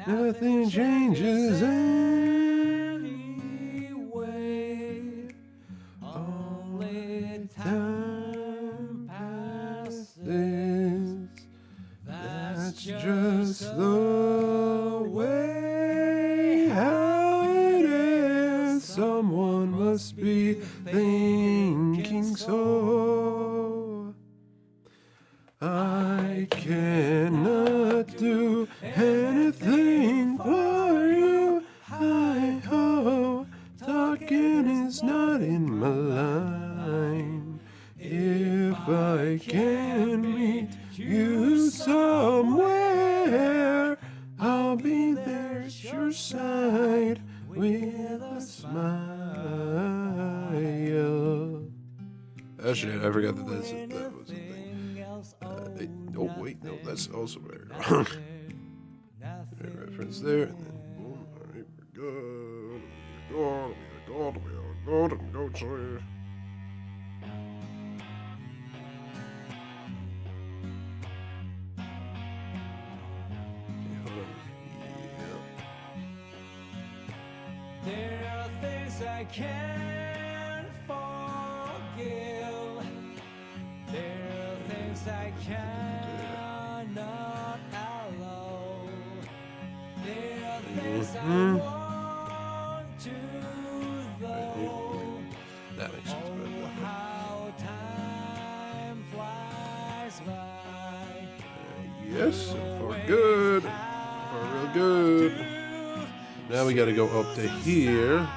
Nothing changes anyway. Only time passes. That's just the way how it is. Someone must be thinking so. I cannot do anything for you. Hi-ho, talking is not in my line. If I can meet you somewhere, I'll be there at your side with a smile. Oh shit, I forgot that that was a thing. Oh wait, no, that's also very wrong. Reference there, and then boom, alright, we're good. Go, sorry. There are things I can't forgive. There are things I cannot allow. There are things I want to though. That makes sense, Oh, how time flies by. Yes, so far good. So far real good. Now we gotta go up to here.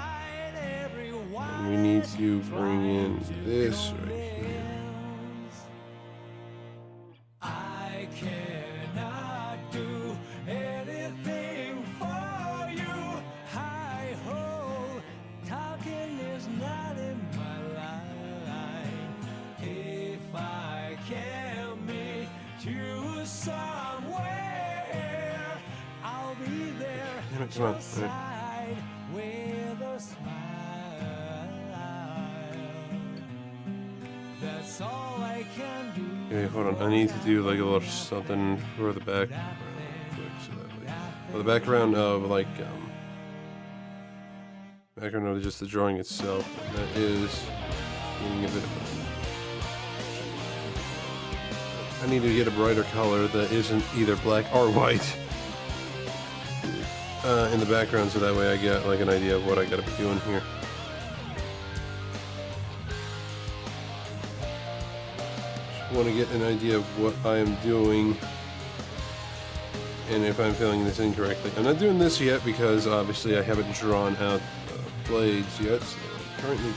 And we need to bring in this right here. Come on. your side with a smile. That's all I can do. Okay, hold on. I need to do like a little something for the back. Quick, so that way. For the background of like background of just the drawing itself. And that is needing a bit of. I need to get a brighter color that isn't either black or white in the background, so that way I get like an idea of what I gotta be doing here. Just want to get an idea of what I am doing and if I'm feeling this incorrectly. I'm not doing this yet because obviously I haven't drawn out blades yet, so I'm currently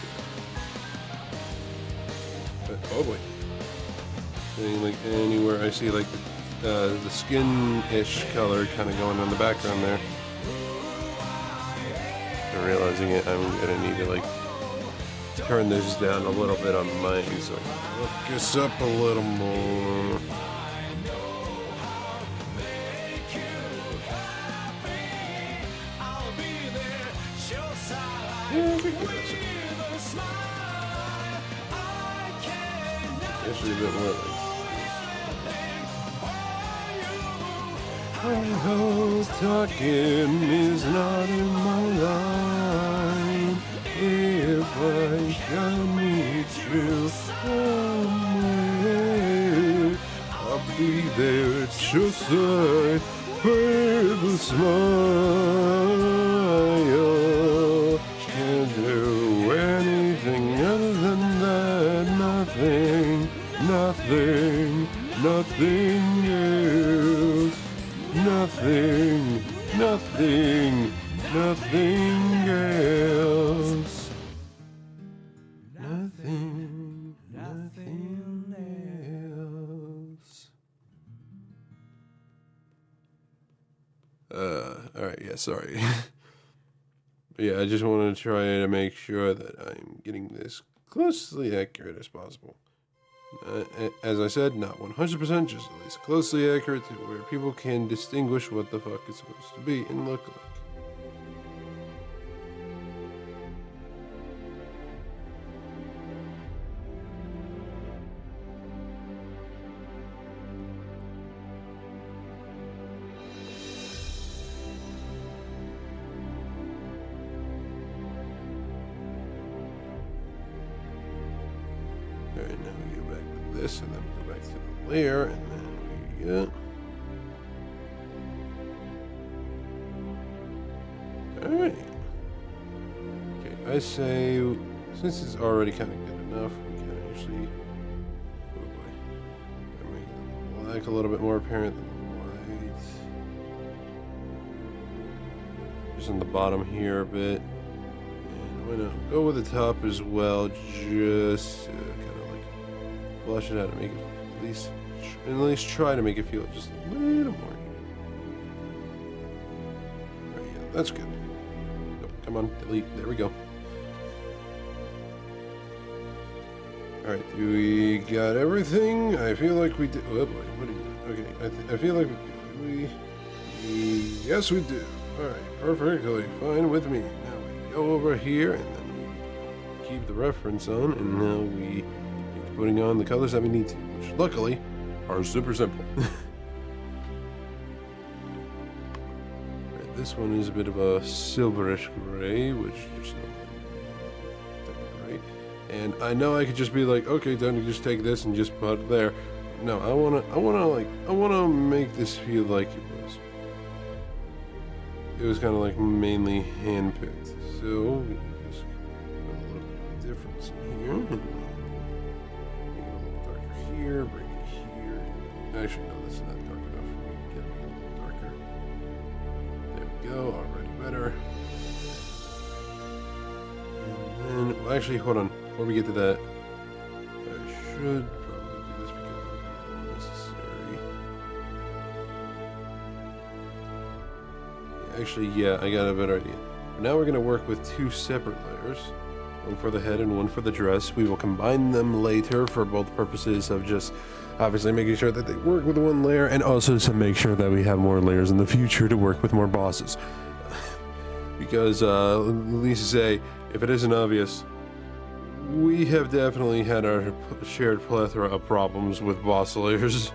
but, oh boy. Like anywhere I see like the skin-ish color kind of going on the background there. And realizing it, I'm gonna need to like turn this down a little bit on mine so I can look this up a little more. Yeah, we can get this. Actually, a bit more like. I hope talking is not in my line. If I can meet you somewhere, I'll be there at your side with a smile. Can't do anything other than that. Nothing else. Nothing else. Nothing else. Alright, yeah, sorry. But yeah, I just wanted to try to make sure that I'm getting this closely accurate as possible. As I said, not 100%, just at least closely accurate to where people can distinguish what the fuck it's supposed to be and look like. Alright, now we go back to this, and then we go back to the layer, and then we get. Alright. Okay, I say, since it's already kind of good enough, we can actually. Oh boy. Make the black a little bit more apparent than the white. Just on the bottom here a bit. And why not go with the top as well, just to kind of flush it out and make it at least try to make it feel just a little more even. Alright, yeah, that's good. Oh, come on, delete. There we go. Alright, we got everything. I feel like we did. Oh boy, what do you? Okay, I feel like we. Yes, we do. Alright, perfectly fine with me. Now we go over here and then we keep the reference on, and now we. Putting on the colors that we need to, which luckily are super simple. Right, this one is a bit of a silverish gray, which just gray. And I know I could just be like, okay, then you just take this and just put it there. No, I wanna make this feel like it was kind of like mainly handpicked. So we just put a little bit of a difference in here. Here, bring it here. Actually, no, that's not dark enough. We can make it a little darker. There we go, already better. And then, well, actually, hold on. Before we get to that, I should probably do this because it's necessary. Actually, yeah, I got a better idea. But now we're going to work with two separate layers. One for the head and one for the dress. We will combine them later for both purposes of just obviously making sure that they work with one layer and also to make sure that we have more layers in the future to work with more bosses. because Lisa say, if it isn't obvious, we have definitely had our shared plethora of problems with Bosiliers.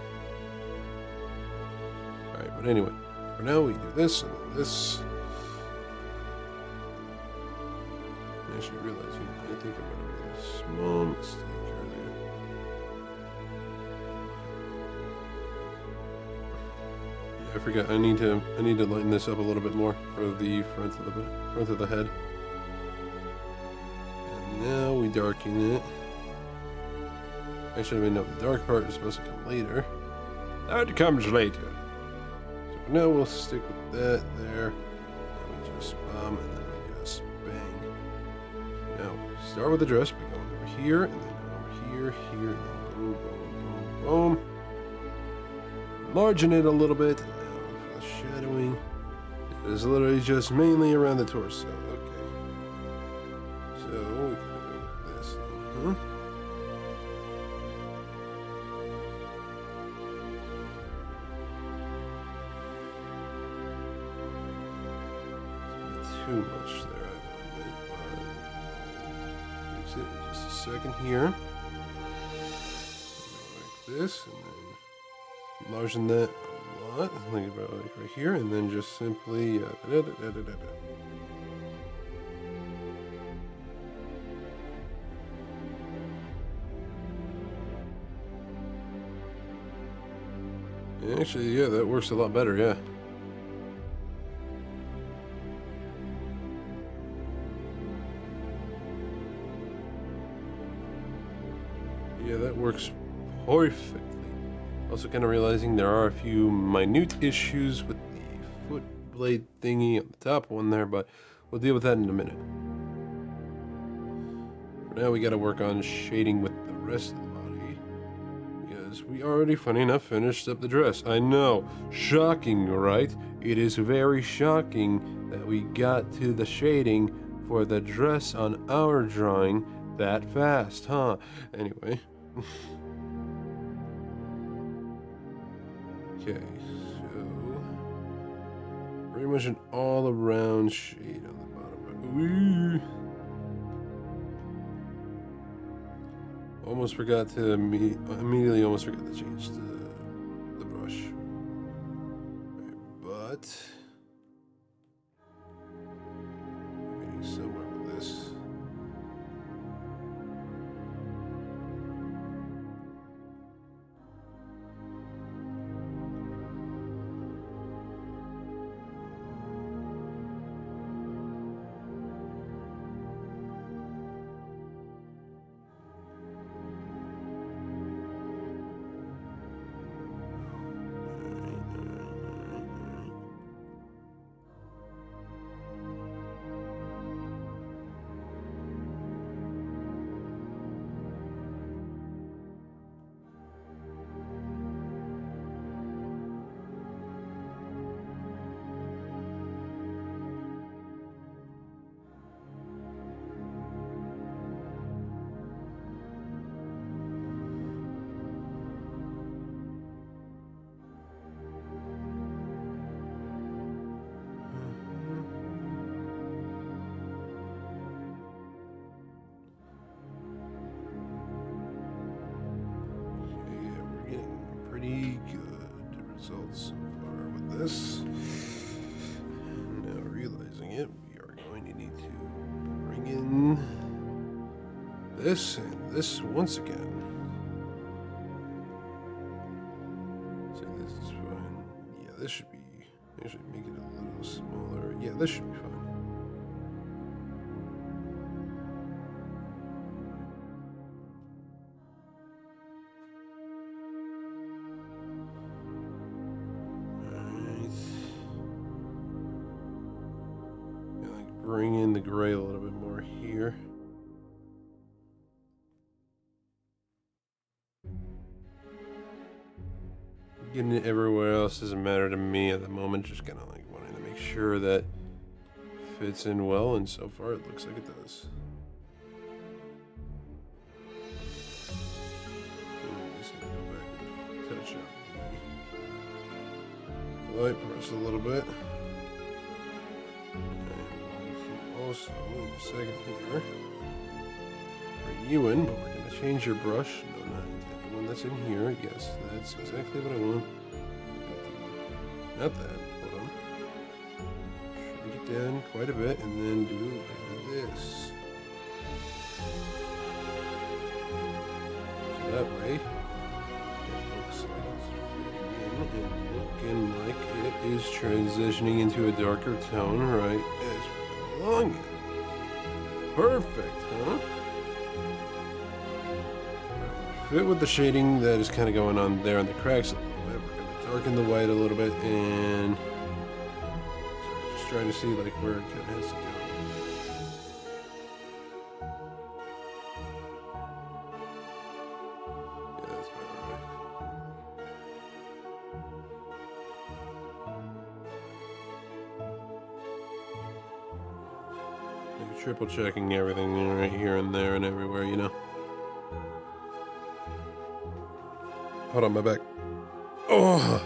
Alright, but anyway, for now we do this and then this. I actually realize, I think I might have made a small mistake earlier. Yeah, I forgot. I need to lighten this up a little bit more for the front of the head. And now we darken it. Actually, no, the dark part is supposed to come later. That comes later. So for now, we'll stick with that there. And we just and then we just bang. Now, start with the dress by going over here, and then over here, and then boom, boom, boom, boom. Enlarging it a little bit. And now for the shadowing, it is literally just mainly around the torso. Okay. So, we can go with this. Too much there, I admit, but fix it in just a second here. Like this, and then enlarging that a lot. Think about like right here, and then just simply Actually, yeah, that works a lot better, yeah. Yeah, that works perfectly. Also kind of realizing there are a few minute issues with the foot blade thingy on the top one there, but we'll deal with that in a minute. For now, we got to work on shading with the rest of the body, because we already, funny enough, finished up the dress. I know, shocking, right? It is very shocking that we got to the shading for the dress on our drawing that fast, huh? Anyway. Okay, so pretty much an all-around shade on the bottom. Ooh. Almost forgot to immediately almost forgot to change the brush. Right, but I'm getting somewhere with this. Pretty good results so far with this. And now realizing it, we are going to need to bring in this and this once again. So this is fine. Yeah, this should be. Actually, make it a little smaller. Yeah, this should be fine. Bring in the gray a little bit more here. Getting it everywhere else doesn't matter to me at the moment, just kind of like wanting to make sure that fits in well, and so far it looks like it does. I'm just gonna go back and touch up the light parts a little bit. also, in a second here, bring you in, but we're going to change your brush. No, not the one that's in here. Yes, that's exactly what I want. Not that. Hold on. Shrink it down quite a bit, and then do a bit of this. So that way, it looks like it's fitting in and looking like it is transitioning into a darker tone, right as we go along it. Perfect, huh? Fit with the shading that is kind of going on there on the cracks a little bit. We're going to darken the white a little bit, and so just trying to see like where it kind of has to go. Yeah, that's about right. Like triple checking everything right here and there and everywhere, you know. Hold on, my back. Oh,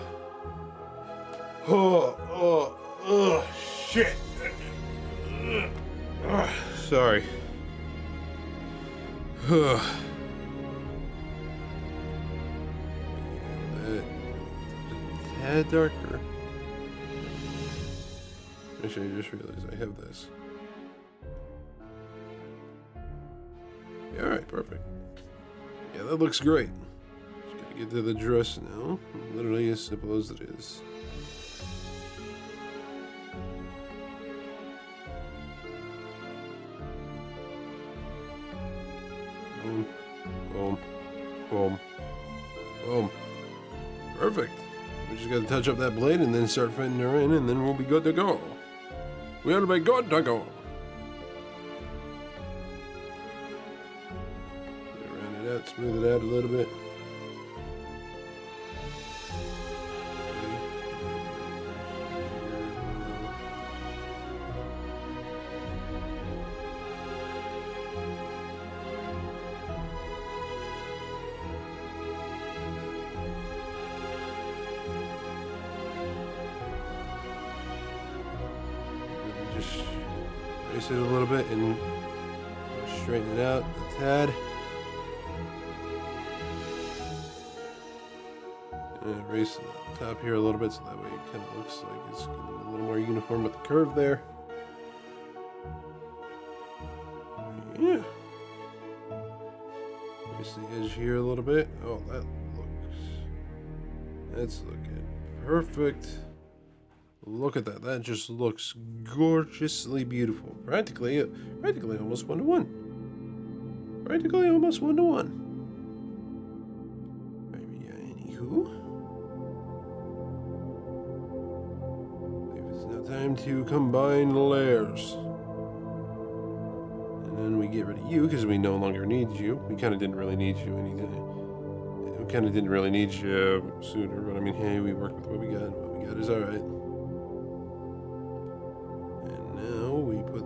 shit. Sorry. A tad darker. Actually, I just realized I have this. Yeah, alright, perfect. Yeah, that looks great. Just gotta get to the dress now. Literally as simple as it is. Boom, boom, boom, boom. Perfect. We just gotta touch up that blade and then start fitting her in, and then we'll be good to go. We'll be good to go. Round it out, smooth it out a little bit. Just raise it a little bit and straighten it out a tad. And raise the top here a little bit so that way it kind of looks like it's getting a little more uniform with the curve there. Yeah. Raise the edge here a little bit. Oh, that's looking perfect. Look at that. That just looks gorgeously beautiful. Practically almost 1-to-1. Practically almost 1-to-1. Maybe, anywho. It's now time to combine layers. And then we get rid of you because we no longer need you. We kind of didn't really need you anything. We kind of didn't really need you sooner, but I mean, hey, we worked with what we got. What we got is alright.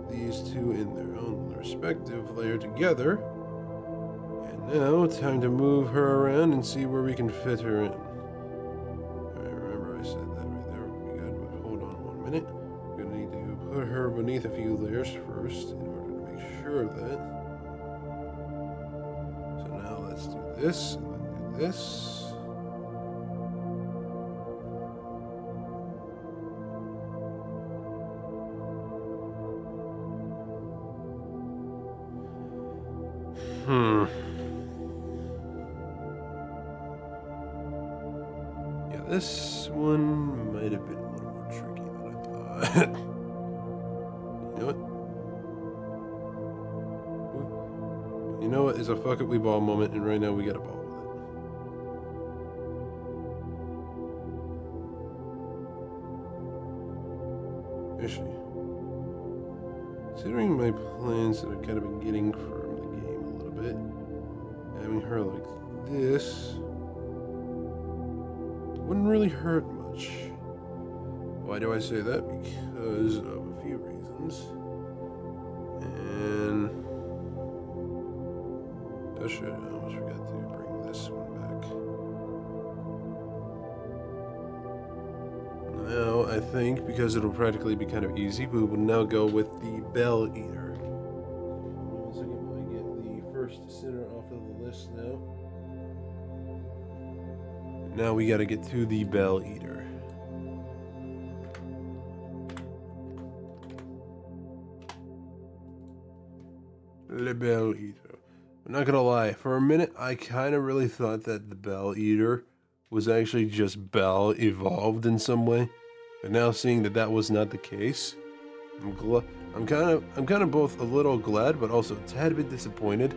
These two in their own respective layer together. And now, time to move her around and see where we can fit her in. Alright, remember I said that right there would be good, but hold on 1 minute. We're gonna need to put her beneath a few layers first in order to make sure of that. So now let's do this, and then do this. Yeah, this one might have been a little more tricky than I thought. You know what? You know what? It's a fuck it, we ball moment, and right now we got a ball with it. Is she? Considering my plans that I've kind of been getting from the game a little bit, having her like this wouldn't really hurt much. Why do I say that? Because of a few reasons. And oh shit, I almost forgot to bring this one back. Now I think, because it'll practically be kind of easy, we will now go with the Bell Eater. One second, while I get the first sinner off of the list now. Now we gotta get to the Bell Eater. The Bell Eater. I'm not gonna lie, for a minute I kind of really thought that the Bell Eater was actually just Bell evolved in some way, but now seeing that that was not the case, I'm kind of both a little glad, but also a tad bit disappointed.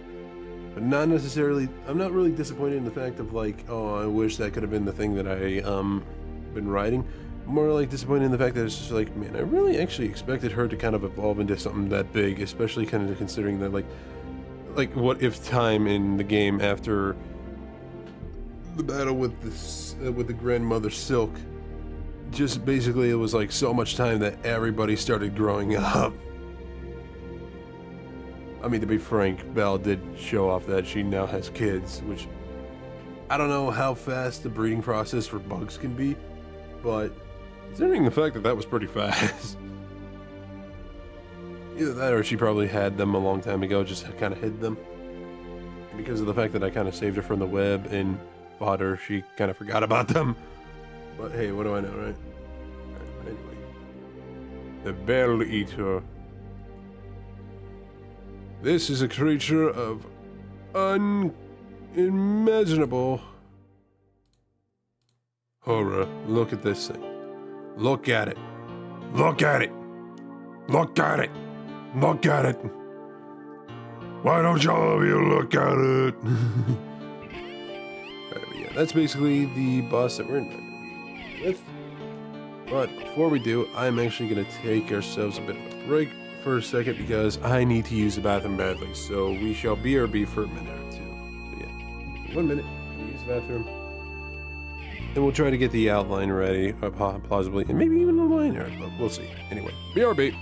But not necessarily. I'm not really disappointed in the fact of like, oh, I wish that could have been the thing that I been writing. More like disappointed in the fact that it's just like, man, I really actually expected her to kind of evolve into something that big, especially kind of considering that like what if time in the game after the battle with the grandmother Silk, just basically it was like so much time that everybody started growing up. I mean, to be frank, Belle did show off that she now has kids, which I don't know how fast the breeding process for bugs can be, but considering the fact that that was pretty fast. Either that or she probably had them a long time ago, just kind of hid them. And because of the fact that I kind of saved her from the web and fodder, she kind of forgot about them. But hey, what do I know, right? Anyway. The Bell Eater. This is a creature of unimaginable horror. Look at this thing. Look at it. Look at it. Look at it. Look at it. Why don't y'all of you look at it? Alright, but yeah, that's basically the boss that we're in with. But before we do, I'm actually going to take ourselves a bit of a break for a second because I need to use the bathroom badly. So we shall BRB for a minute or two. So yeah, 1 minute, use the bathroom. Then we'll try to get the outline ready, plausibly, and maybe even a liner, but we'll see. Anyway, BRB.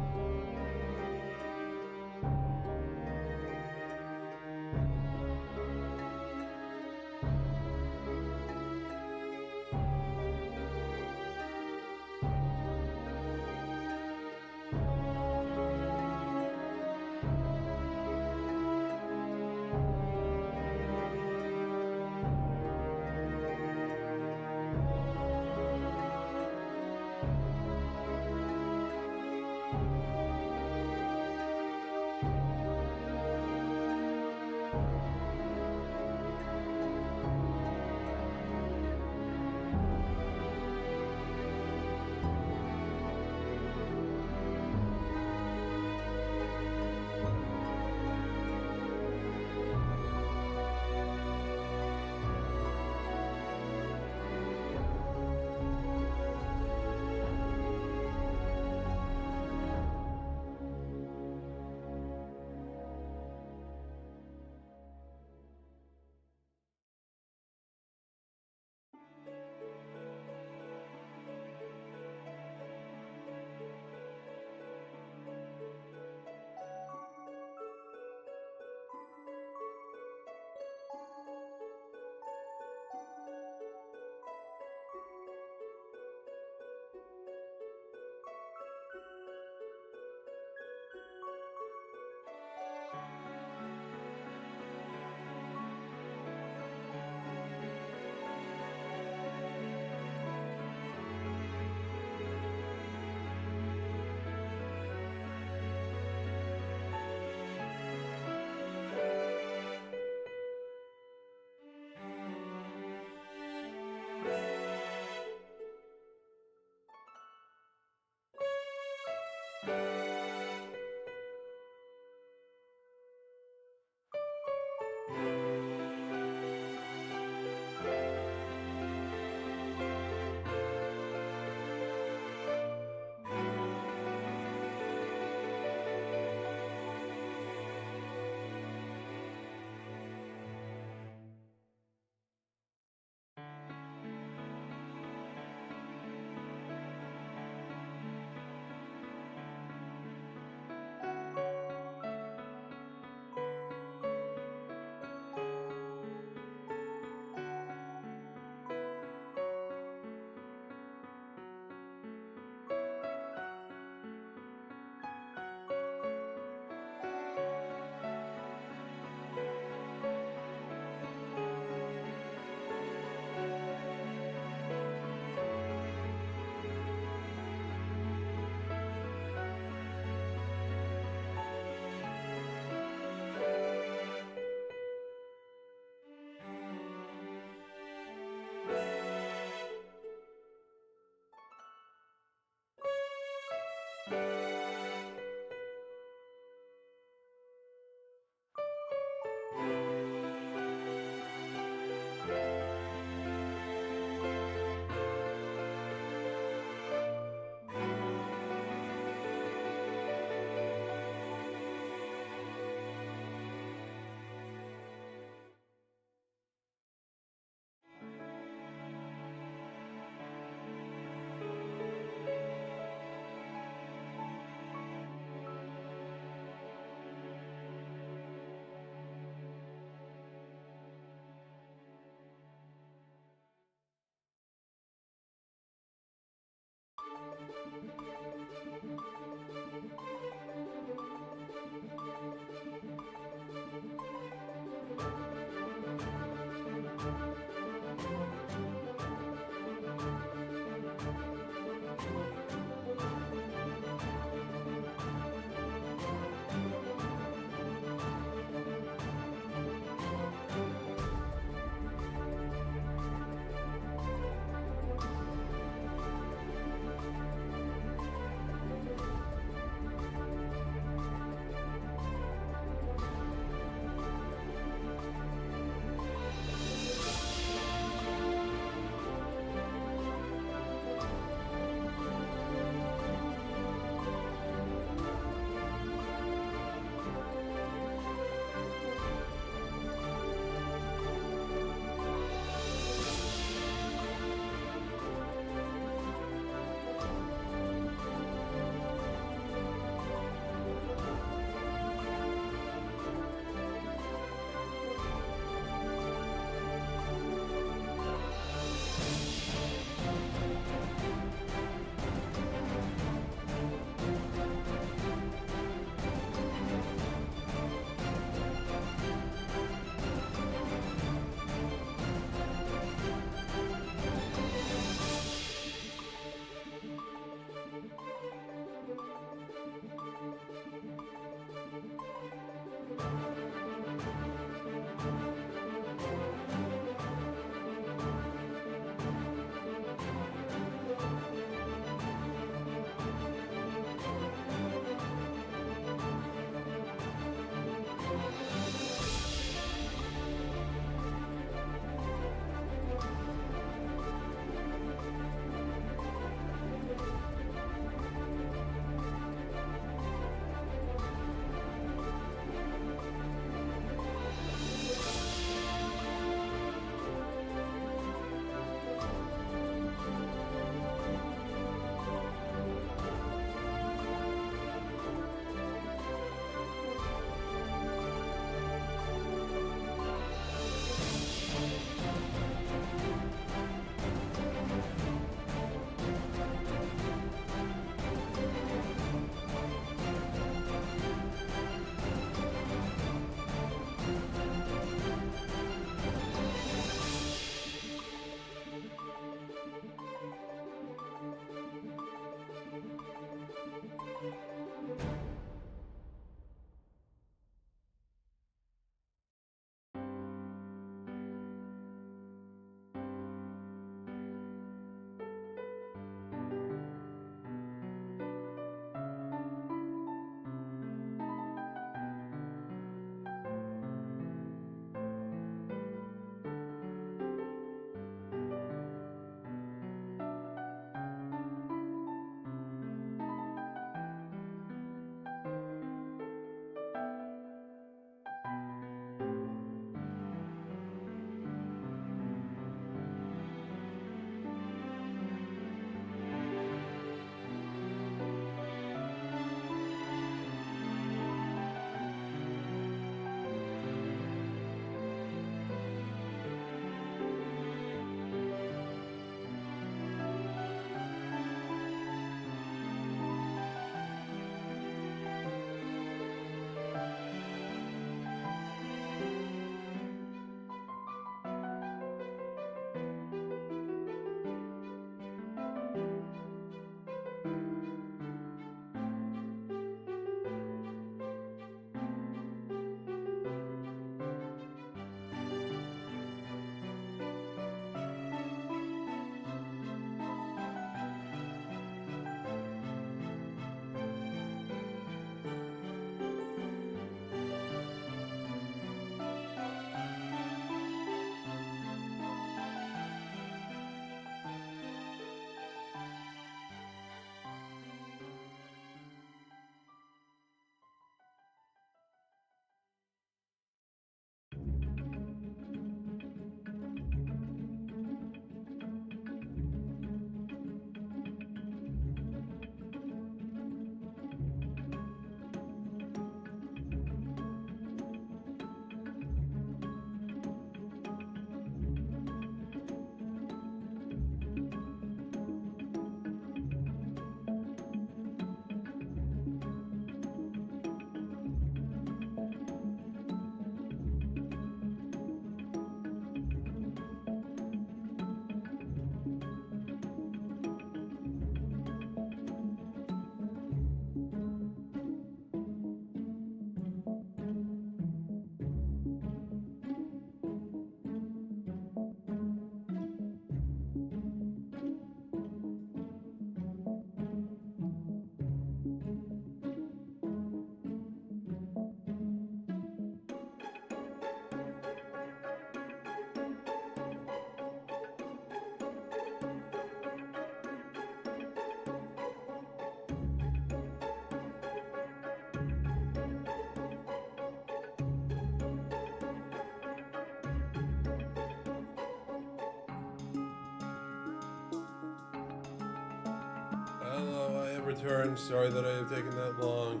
Hello, I have returned. Sorry that I have taken that long.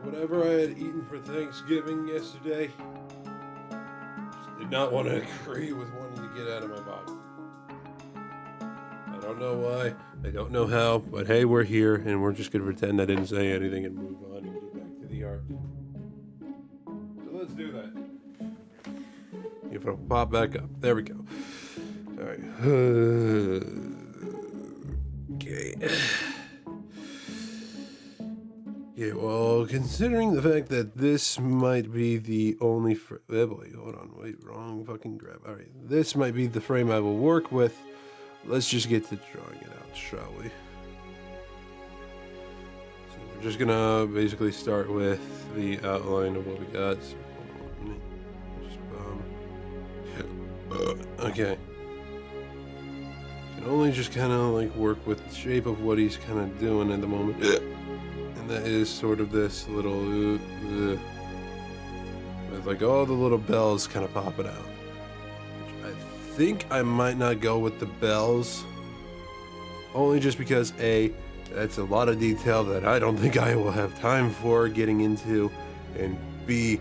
Whatever I had eaten for Thanksgiving yesterday, just did not want to agree with wanting to get out of my body. I don't know why, I don't know how, but hey, we're here, and we're just gonna pretend I didn't say anything and move on and get back to the art. So let's do that. If it'll pop back up. There we go. Alright. Okay. Yeah, well, considering the fact that this might be the only oh boy, hold on, wait, wrong fucking grab. Alright, this might be the frame I will work with. Let's just get to drawing it out, shall we? So we're just gonna basically start with the outline of what we got. So, okay. Can only just kind of like work with the shape of what he's kind of doing at the moment. And that is sort of this little with like all the little bells kind of popping out. Which I think I might not go with the bells. Only just because A, that's a lot of detail that I don't think I will have time for getting into. And B,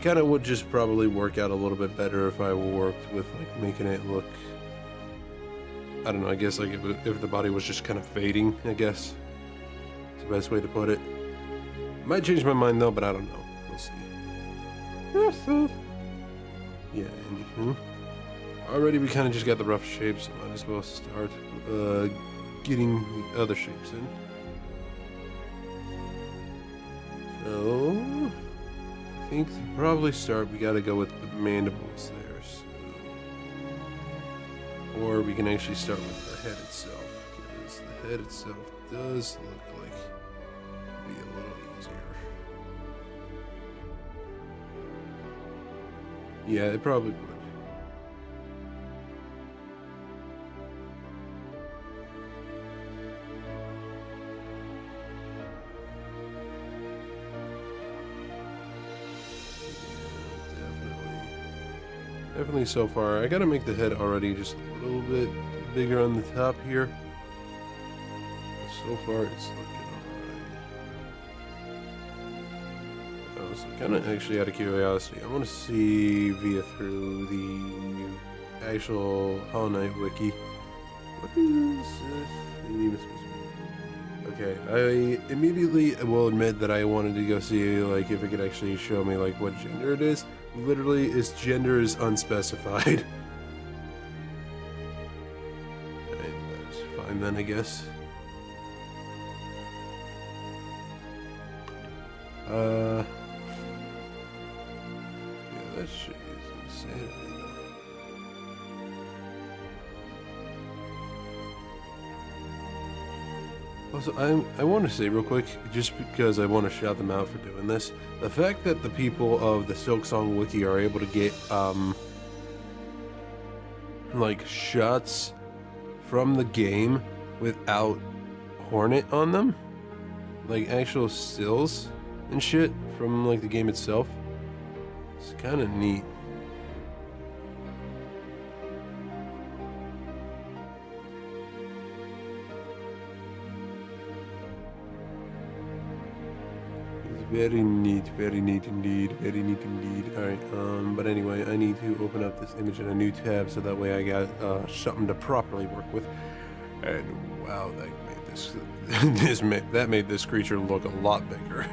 kind of would just probably work out a little bit better if I worked with like making it look, I don't know, I guess like if the body was just kind of fading, I guess is the best way to put it. Might change my mind though, but I don't know. We'll see. Yeah, anywho. Already we kind of just got the rough shapes, so might as well start getting the other shapes in. So I think to probably start, we gotta go with the mandibles there. So. Or we can actually start with the head itself, because the head itself does look like it'd be a little easier. Yeah, it probably would. Definitely so far. I gotta make the head already just a little bit bigger on the top here. So far it's looking alright. Oh, so kind of actually out of curiosity, I want to see via through the actual Hollow Knight wiki. What is this? Okay, I immediately will admit that I wanted to go see like if it could actually show me like what gender it is. Literally, its gender is unspecified. Alright, that's fine then, I guess. Yeah, that shit is insanity though. Also, I want to say real quick, just because I want to shout them out for doing this, the fact that the people of the Silksong Wiki are able to get, like, shots from the game without Hornet on them, like, actual stills and shit from, like, the game itself, it's kind of neat. Very neat indeed, very neat indeed. Alright, but anyway, I need to open up this image in a new tab so that way I got something to properly work with. And wow, that made this that made this creature look a lot bigger.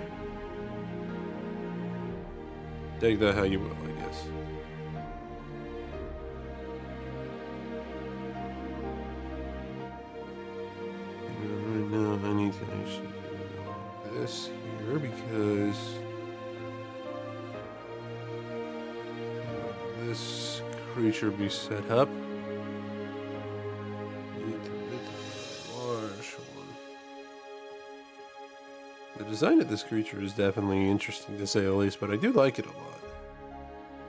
Take that how you will, I guess. And right now I need to actually do this here because this creature be set up. Need to make a large one. The design of this creature is definitely interesting to say the least, but I do like it a lot.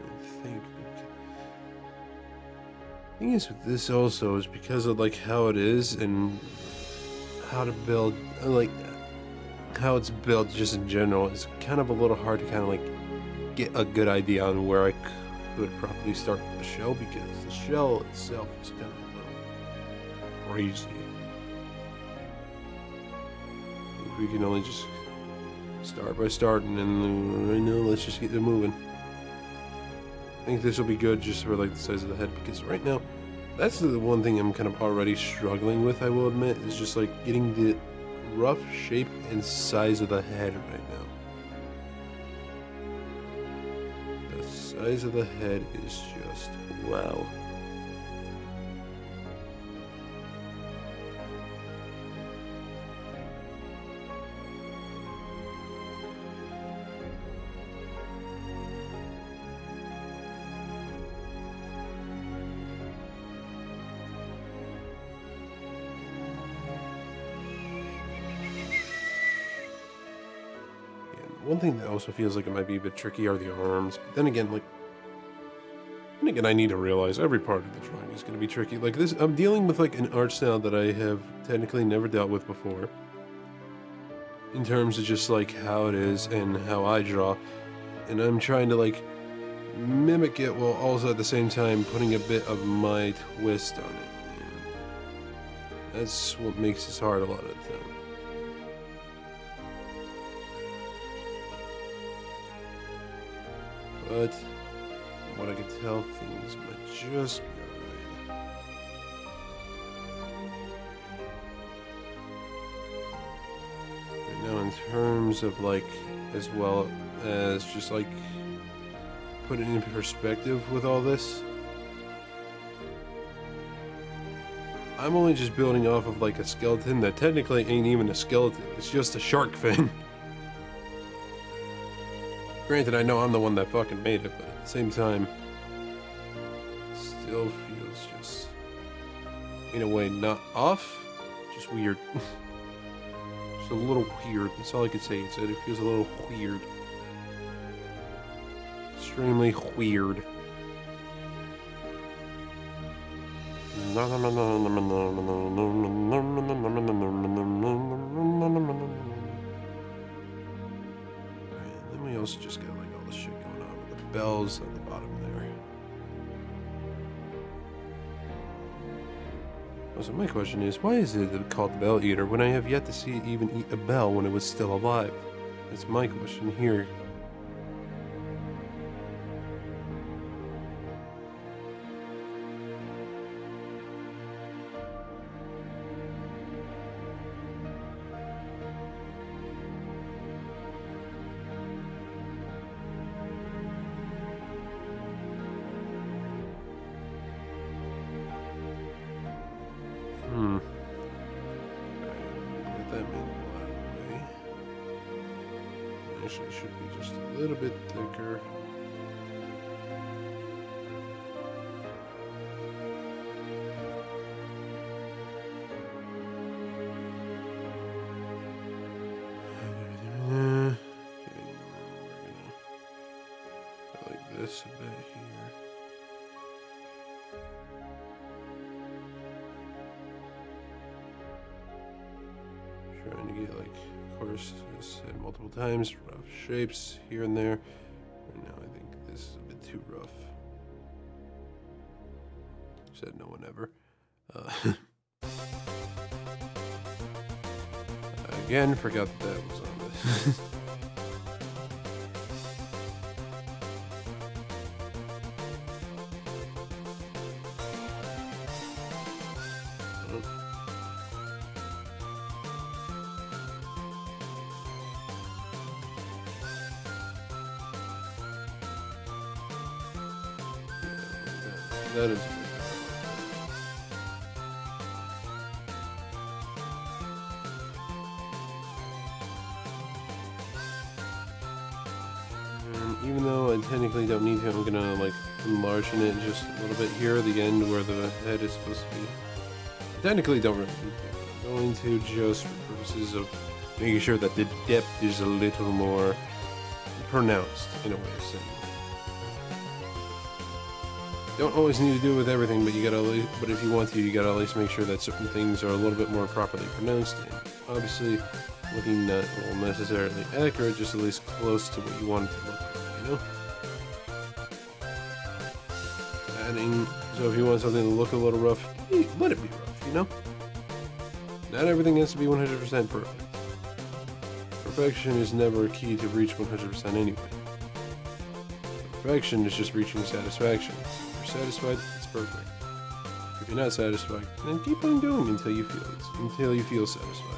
I think the thing is with this also is because of like how it is and how to build, like how it's built just in general, it's kind of a little hard to kind of like get a good idea on where I could probably start with the shell, because the shell itself is kind of a little crazy. we can only just start by starting, and right now let's just get it moving. I think this will be good just for like the size of the head, because right now that's the one thing I'm kind of already struggling with, I will admit, is just like getting the rough shape and size of the head right now. The size of the head is just wow. One thing that also feels like it might be a bit tricky are the arms. But then again, I need to realize every part of the drawing is going to be tricky. Like this, I'm dealing with like an art style that I have technically never dealt with before. In terms of just like how it is and how I draw. And I'm trying to like mimic it while also at the same time putting a bit of my twist on it. And that's what makes this hard a lot of the time. But from what I can tell, things might just be alright. Right now, in terms of like, as well as just like putting in perspective with all this, I'm only just building off of like a skeleton that technically ain't even a skeleton. It's just a shark fin. Granted, I know I'm the one that fucking made it, but at the same time, it still feels just, in a way, not off, just weird. Just a little weird. That's all I could say. It feels a little weird. Extremely weird. We also just got like all this shit going on with the bells at the bottom there. So my question is, why is it called the Bell Eater when I have yet to see it even eat a bell when it was still alive? That's my question here. Get that manual out of the way. Actually, it should be just a little bit thicker. Like this a bit here. Trying to get like, of course, as said multiple times, rough shapes here and there. Right now, I think this is a bit too rough. Said no one ever. Again, forgot that was on this. That is even though I technically don't need to, I'm gonna like enlarge it just a little bit here at the end where the head is supposed to be. I technically don't really need to, but I'm going to just for purposes of making sure that the depth is a little more pronounced in a way of saying. Don't always need to do it with everything, but you gotta. But if you want to, you gotta at least make sure that certain things are a little bit more properly pronounced. And obviously, looking not well, necessarily accurate, just at least close to what you want it to look like. You know. Adding. So if you want something to look a little rough, let it be rough. You know. Not everything has to be 100% perfect. perfection is never key to reach 100% anyway. Perfection is just reaching satisfaction. If you're satisfied, it's perfect. If you're not satisfied, then keep on doing until you feel satisfied.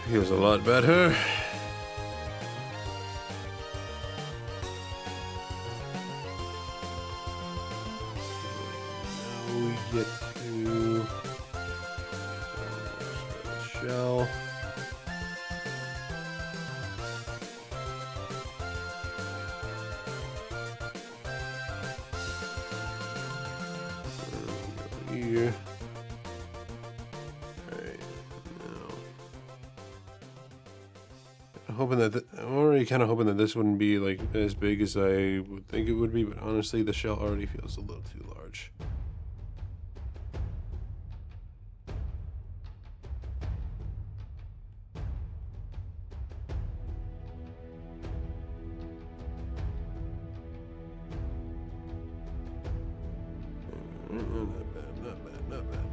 Feels a lot better. Now we get to the shell. Here. I'm already kind of hoping that this wouldn't be like as big as I would think it would be, but honestly the shell already feels a little too large.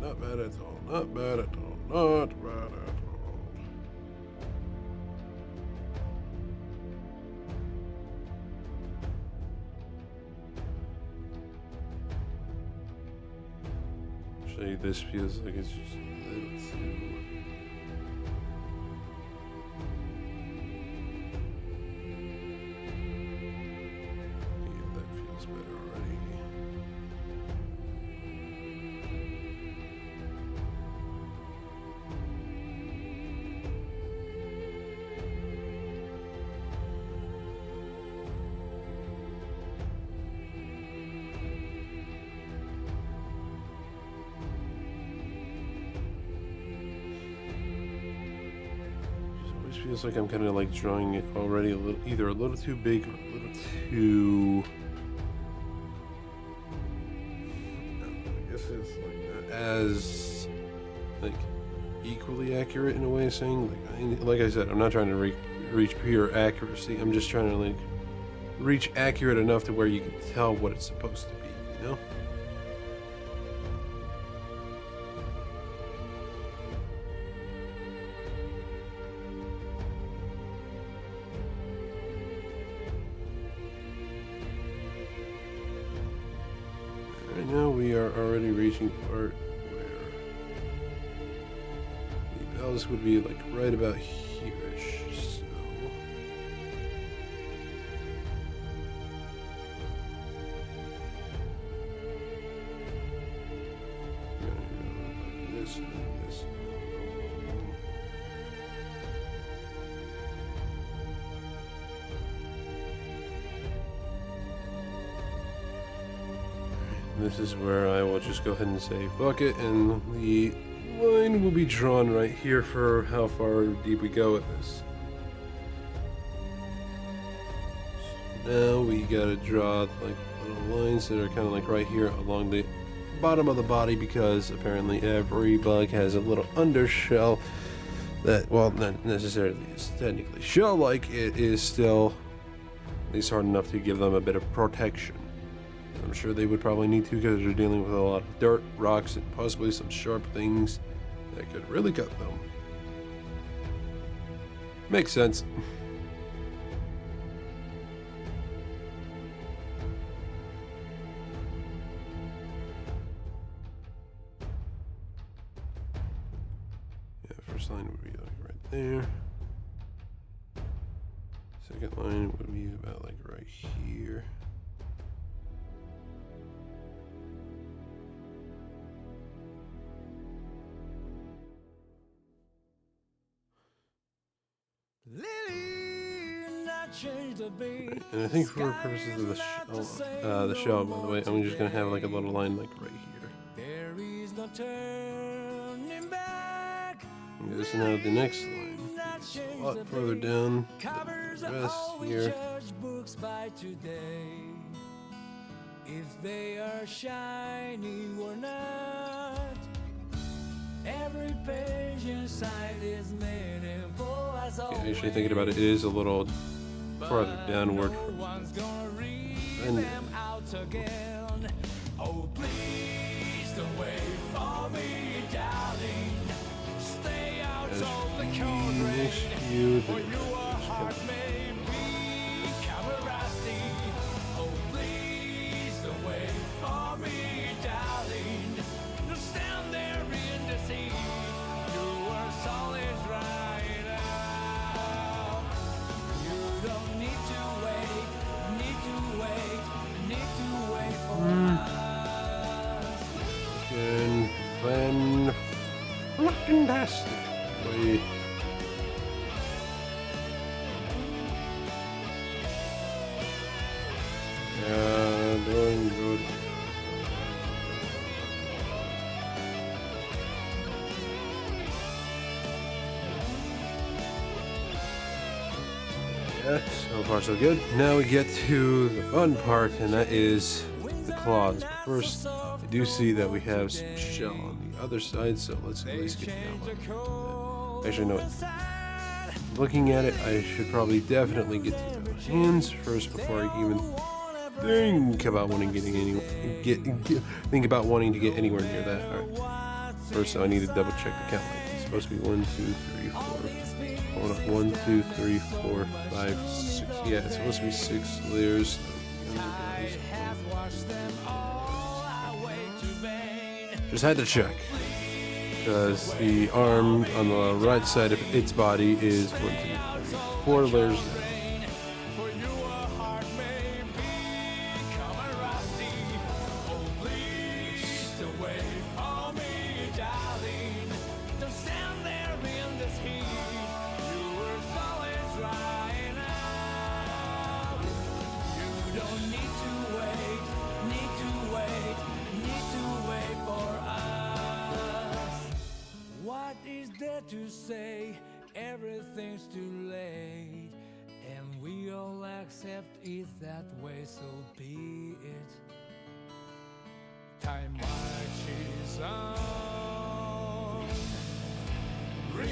Not bad at all, not bad at all, not bad at all. This feels like it's just a little too... Yeah, that feels better already. Feels like I'm kind of like drawing it already either a little too big or a little too... I guess it's like as like equally accurate in a way of saying, like I said, I'm not trying to reach pure accuracy. I'm just trying to like reach accurate enough to where you can tell what it's supposed to be, you know? Right now we are already reaching the part where the bells would be like right about here-ish, so... This and this. This is where I will just go ahead and say fuck it, and the line will be drawn right here for how far deep we go with this. So now we gotta draw like little lines that are kind of like right here along the bottom of the body, because apparently every bug has a little undershell that, well, not necessarily is technically shell-like, it is still at least hard enough to give them a bit of protection. I'm sure they would probably need to, because they're dealing with a lot of dirt, rocks, and possibly some sharp things that could really cut them. Makes sense. Yeah, first line would be like right there. Second line would be about like right here. And I think for purposes of the show, by the way, I'm just gonna have like a little line like right here. There is no turning back. Okay, so now the next line a lot further down Covers the are rest always here. judge books by today. If they are shiny or not, every page inside is meaningful as always. Actually, thinking about it, it is a little farther downward. No one's gonna read And them out again. Oh, please don't wait for me, darling. Stay out as of the the cold next rain. few, For your heart may become rusty. Oh, please don't wait for me, darling. Don't stand there in the sea. Your soul is right now. You don't need to wait, for us. and then fantastic. Wait. Yeah, doing good. Yeah, so far so good. Now we get to the fun part, and that is the claws. But first, I do see that we have some shell on the other side, so let's at least get that one. Actually, no. Looking at it, I should probably definitely get to the hands first before I even think about wanting think about wanting to get anywhere near that. All right. First, so I need to double check the count. Like, it's supposed to be 1, 2, 3, 4. Hold on, 1, 2, 3, 4, 5, 6. Yeah, it's supposed to be 6 layers. Just had to check. Because the arm on the right side of its body is 1, 2, 3, 4 layers down. To say everything's too late, and we all accept it that way, so be it. Time marches on. Really?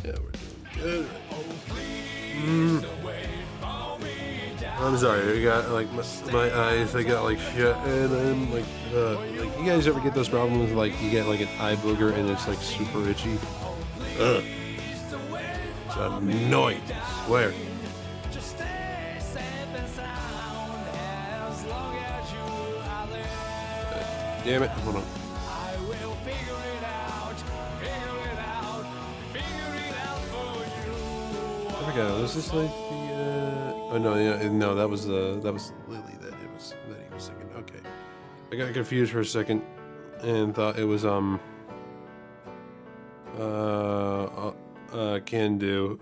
Yeah, we're doing good. I'm sorry, I got like my eyes, I got like shut, and I'm like you guys ever get those problems like you get like an eye booger and it's like super itchy? Ugh. It's annoying, I swear. Damn it, hold on. I forgot, was this like the oh no, yeah, no, that was Lily that he was singing. Okay. I got confused for a second and thought it was can do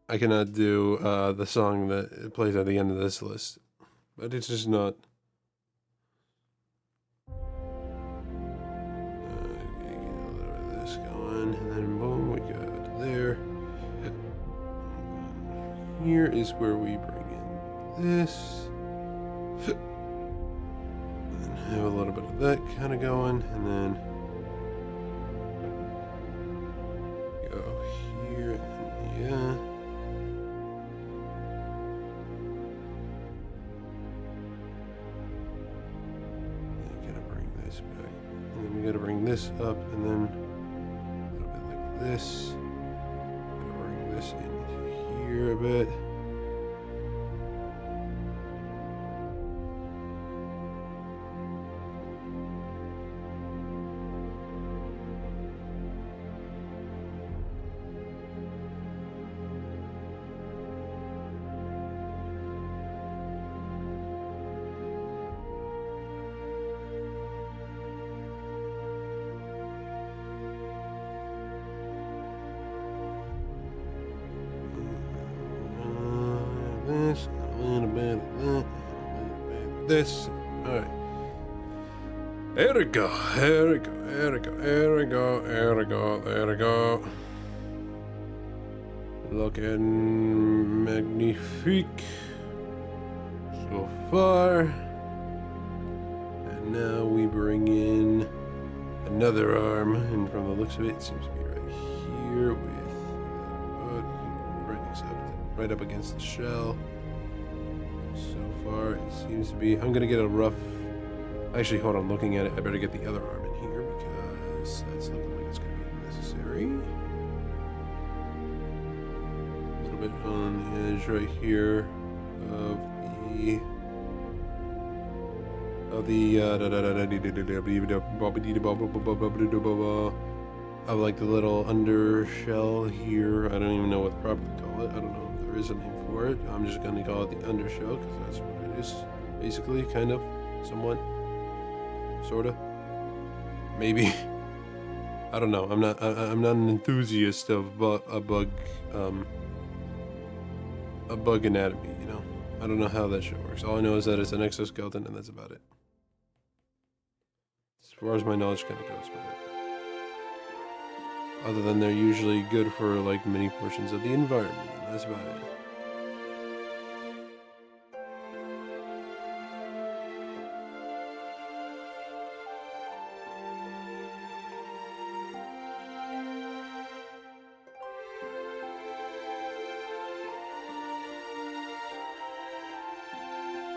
I cannot do the song that plays at the end of this list. But it's just not. Okay, get a little bit of this going, and then boom, we got there. Here is where we bring in this. And then have a little bit of that kind of going, and then go here, and yeah. Back. And then we gotta bring this up, and then a little bit like this. Gotta bring this in here a bit. this, a little bit of that, a little bit of this. Alright. There we go, there we go, there we go, there we go, there we go, there we go. Looking magnifique so far. And now we bring in another arm, and from the looks of it, it seems to be right here with right up against the shell. So far, it seems to be. I'm gonna get a rough. Actually, hold on. Looking at it, I better get the other arm in here because that's looking like it's gonna be necessary. A little bit on the edge right here of of like the little undershell here. I don't even know what to properly call it. I don't know if there is a name for it. I'm just gonna call it the undershell because that's what it is, basically, kind of, somewhat, sorta, maybe. I don't know. I'm not an enthusiast of a bug anatomy. You know, I don't know how that shit works. All I know is that it's an exoskeleton, and that's about it. As far as my knowledge kind of goes with it. Other than they're usually good for like many portions of the environment. That's about it.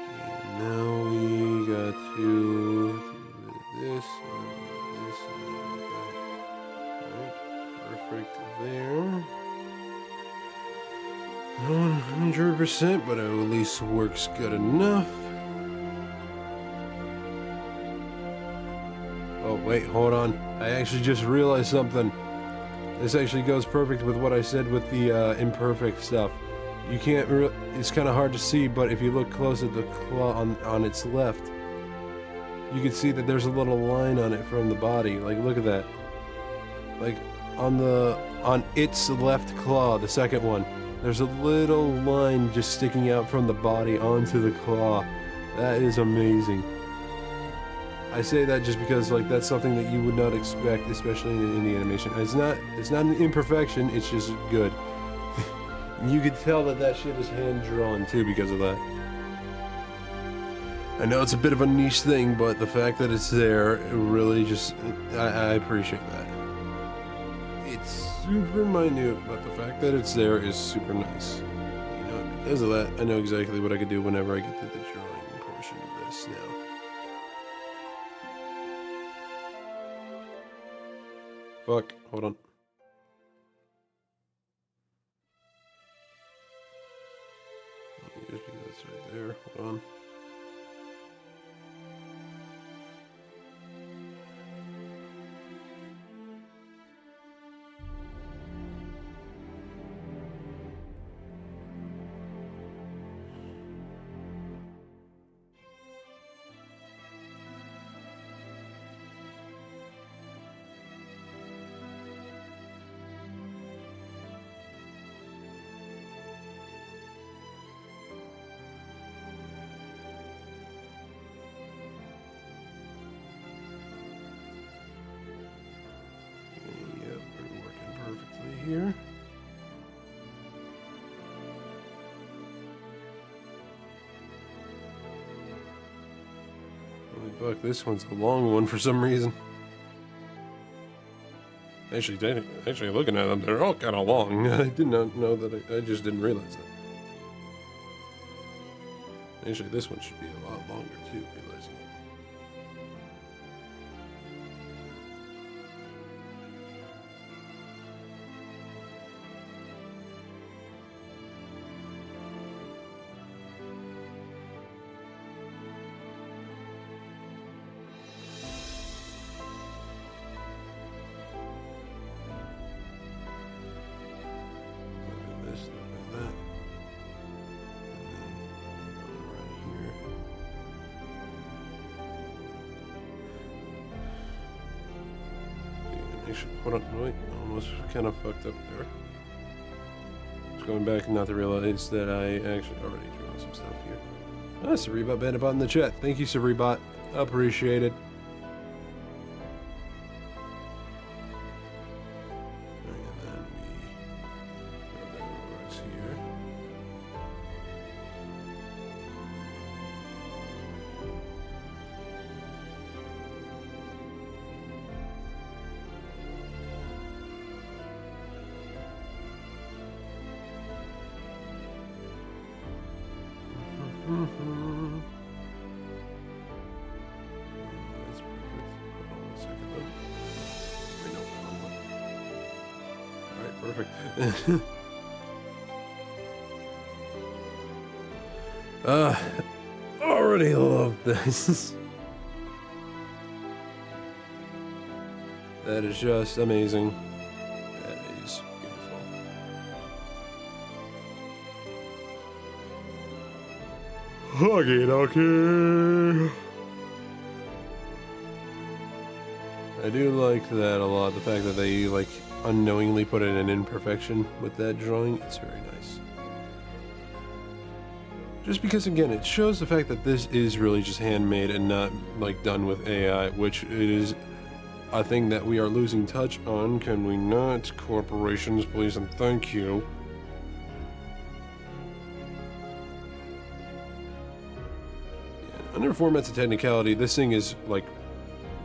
Okay, now we got to do this. Perfect there. Not 100%, but it at least works good enough. Oh, wait, hold on. I actually just realized something. This actually goes perfect with what I said with the imperfect stuff. You can't it's kind of hard to see, but if you look close at the claw on its left, you can see that there's a little line on it from the body. Like, look at that. Like, on its left claw, the second one, there's a little line just sticking out from the body onto the claw. That is amazing. I say that just because, like, that's something that you would not expect, especially in the animation. It's not an imperfection, it's just good. You could tell that shit is hand drawn too because of that. I know it's a bit of a niche thing, but the fact that it's there, it really just, I appreciate that. It's super minute, but the fact that it's there is super nice. You know, because of that, I know exactly what I could do whenever I get to the drawing portion of this now. Fuck, hold on. Just because it's right there, hold on. Here. Holy fuck, this one's a long one for some reason. Actually looking at them, they're all kind of long. I did not know that. I just didn't realize that. Actually, this one should be a lot longer too, realizing it. Actually, hold on, wait, almost kind of fucked up there. Let's going back not to realize that I actually already drew on some stuff here. Ah, Cerebot Bandibot in the chat. Thank you, Cerebot. Appreciate it. And then we go backwards here. That's perfect. Hold on 1 second though. Wait, no, wrong one. Alright, perfect. Already love this. That is just amazing. That is beautiful. Okay. I do like that a lot. The fact that they like unknowingly put in an imperfection with that drawing. It's very nice. Just because again, it shows the fact that this is really just handmade and not like done with AI, which it is a thing that we are losing touch on. Can we not? Corporations, please and thank you. Under formats of technicality, this thing is like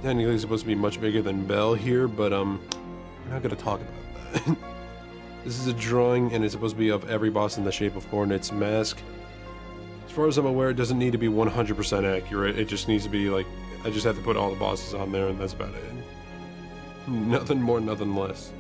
technically supposed to be much bigger than Bell here, but we're not gonna talk about that. This is a drawing and it's supposed to be of every boss in the shape of Hornet's mask. As far as I'm aware, it doesn't need to be 100% accurate. It just needs to be like, I just have to put all the bosses on there and that's about it. Nothing more, nothing less.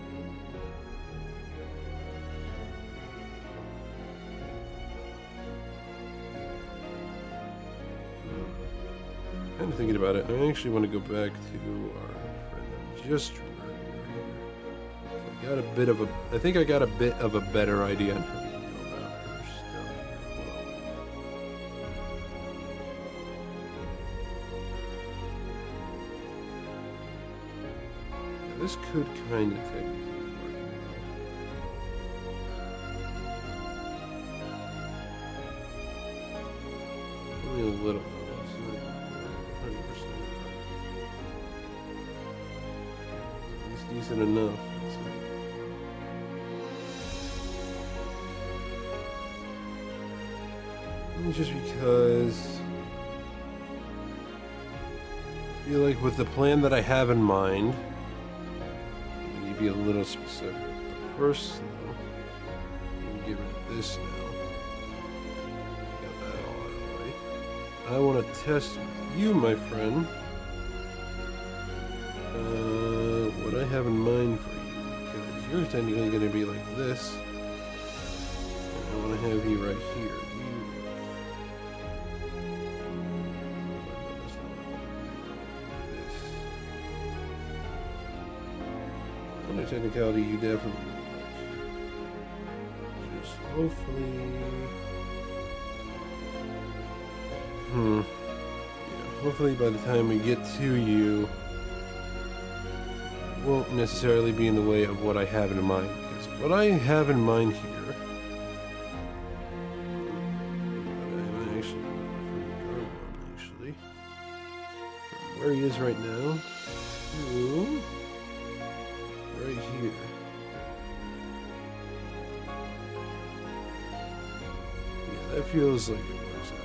Kind of thinking about it, I actually want to go back to our friend that we just drew earlier here. So I got a bit of a, I think I got a bit of a better idea on how to go about her style here. This could kind of technically work well. Only a little bit. Decent enough. Just because I feel like with the plan that I have in mind, I need to be a little specific. But first, though, let me get rid of this now. Got that all out of the way. I want to test you, my friend. What I have in mind for you, because you're technically going to be like this, and I want to have you right here. Under technicality, you definitely just hopefully, yeah, hopefully by the time we get to you, won't necessarily be in the way of what I have in mind, because what I have in mind here, I'm actually from where he is right now to right here. Yeah, that feels like it works out.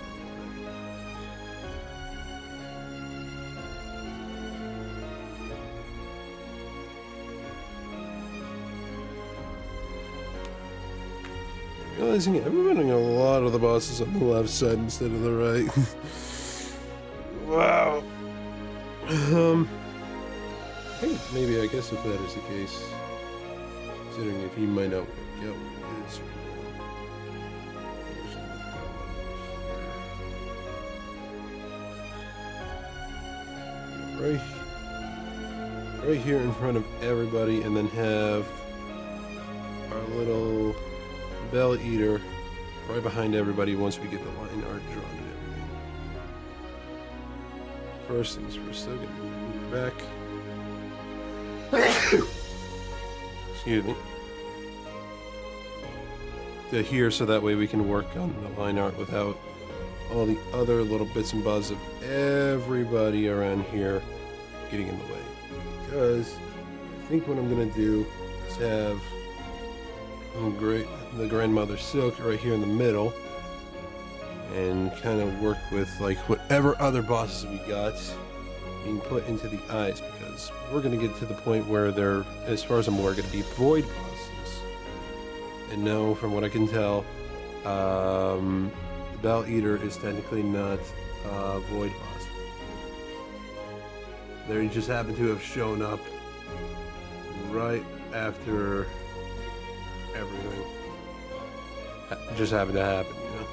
Realizing I've been running a lot of the bosses on the left side instead of the right. Wow. I think maybe, I guess if that is the case, considering if he might not get what it is right here in front of everybody, and then have our little Bell Eater right behind everybody once we get the line art drawn and everything. First things first, though, gonna move back. Excuse me. to here so that way we can work on the line art without all the other little bits and bobs of everybody around here getting in the way. Because I think what I'm gonna do is have the grandmother silk right here in the middle, and kind of work with like whatever other bosses we got being put into the eyes, because we're gonna get to the point where they're, as far as I'm aware, gonna be void bosses. And no, from what I can tell, the Bell Eater is technically not a void boss. They just happen to have shown up right after everything just happened to happen, you know?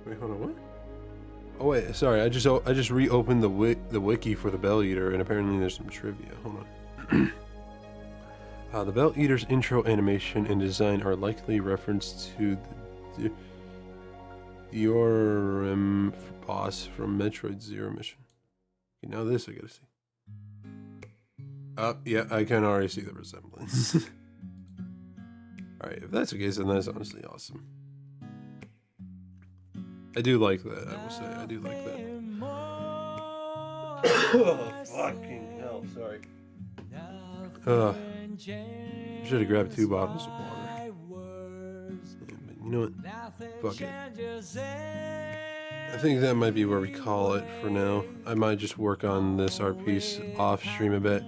Wait, hold on, what? Oh wait, sorry, I just reopened the wiki for the Bell Eater, and apparently there's some trivia. Hold on. The Bell Eater's intro animation and design are likely reference to the Dioram boss from Metroid Zero Mission. Okay, now this I gotta see. Yeah, I can already see the resemblance. Alright, if that's the case, then that's honestly awesome. I do like that, I will say. I do like that. Oh, fucking hell, sorry. Should have grabbed 2 bottles of water. Yeah, but you know what? Fuck it. I think that might be where we call it for now. I might just work on this art piece off stream a bit.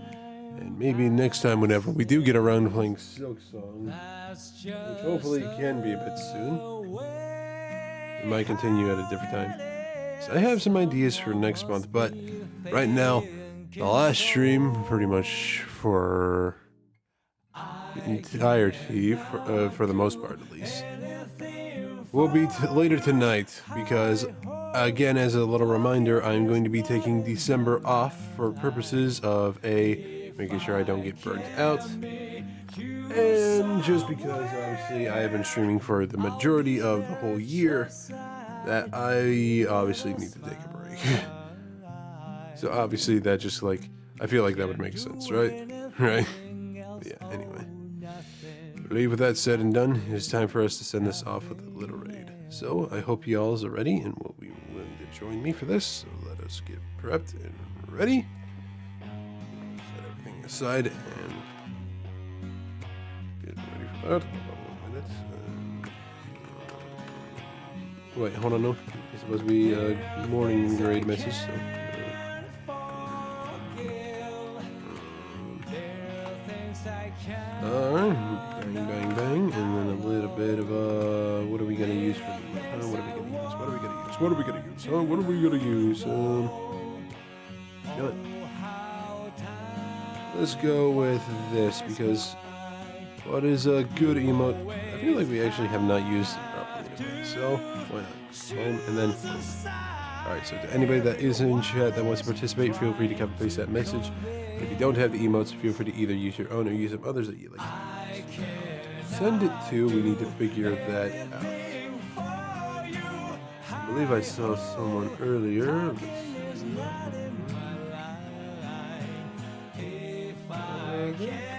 And maybe next time, whenever we do get around to playing Silk Song, which hopefully can be a bit soon, we might continue at a different time. So I have some ideas for next month, but right now, the last stream, pretty much for the entirety, for the most part at least, will be later tonight, because again, as a little reminder, I'm going to be taking December off for purposes of making sure I don't get burnt out, and just because obviously I have been streaming for the majority of the whole year, that I obviously need to take a break. So obviously that just like, I feel like that would make sense, right? Right? But yeah, anyway. I believe with that said and done, it's time for us to send this off with a little raid. So I hope y'all are ready and will be willing to join me for this. So let us get prepped and ready. Set everything aside and get ready for that. Hold on 1 minute. Wait, hold on, no. It's supposed to be a morning raid message, so. Alright, bang, bang, bang, and then a little bit of, what are we gonna use for, what are we gonna use, what are we gonna use, what are we gonna use, what are we gonna use, you know what? Let's go with this, because what is a good emote? I feel like we actually have not used it properly today, so why not? Boom, and then boom. Alright, so to anybody that is in chat that wants to participate, feel free to copy and paste that message. If you don't have the emotes, feel free to either use your own or use some others that you like. Send it to, we need to figure that out. I believe I saw someone earlier.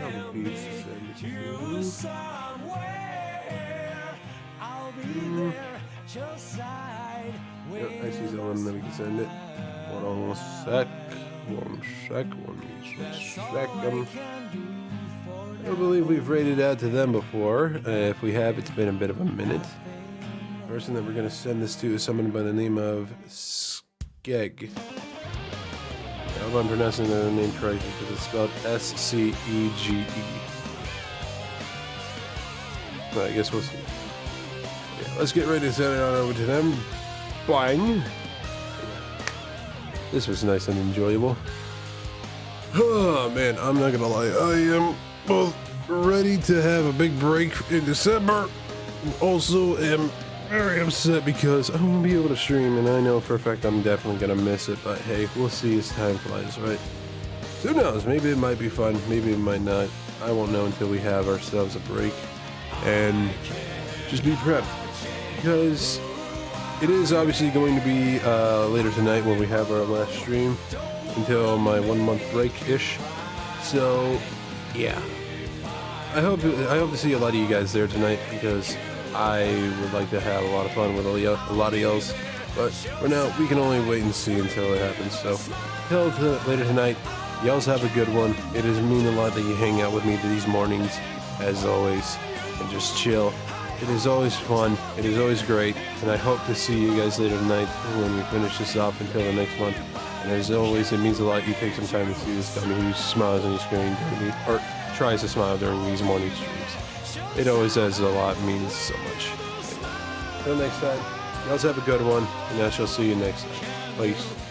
Couple beats to send it to. Yep, I see someone that we can send it. Hold on 1 sec. 1 second. I don't believe we've raided out to them before. If we have, it's been a bit of a minute. The person that we're going to send this to is someone by the name of Skeg. I hope I'm pronouncing the name correctly because it's spelled S-C-E-G-E. But I guess we'll see. Yeah, let's get ready to send it on over to them. Bang! This was nice and enjoyable. Oh man, I'm not gonna lie. I am both ready to have a big break in December, and also am very upset because I won't be able to stream, and I know for a fact I'm definitely gonna miss it, but hey, we'll see as time flies, right? So who knows, maybe it might be fun, maybe it might not. I won't know until we have ourselves a break. and just be prepped, because it is obviously going to be later tonight when we have our last stream until my 1 month break-ish. So, yeah. I hope to see a lot of you guys there tonight, because I would like to have a lot of fun with a lot of y'alls. But for now, we can only wait and see until it happens. So, later tonight, y'alls have a good one. It does mean a lot that you hang out with me these mornings, as always, and just chill. It is always fun. It is always great. And I hope to see you guys later tonight when we finish this off until the next month. And as always, it means a lot you take some time to see this dummy who smiles on your screen during or tries to smile during these morning streams. It always does a lot, means so much. Until next time, y'all have a good one, and I shall see you next time. Peace.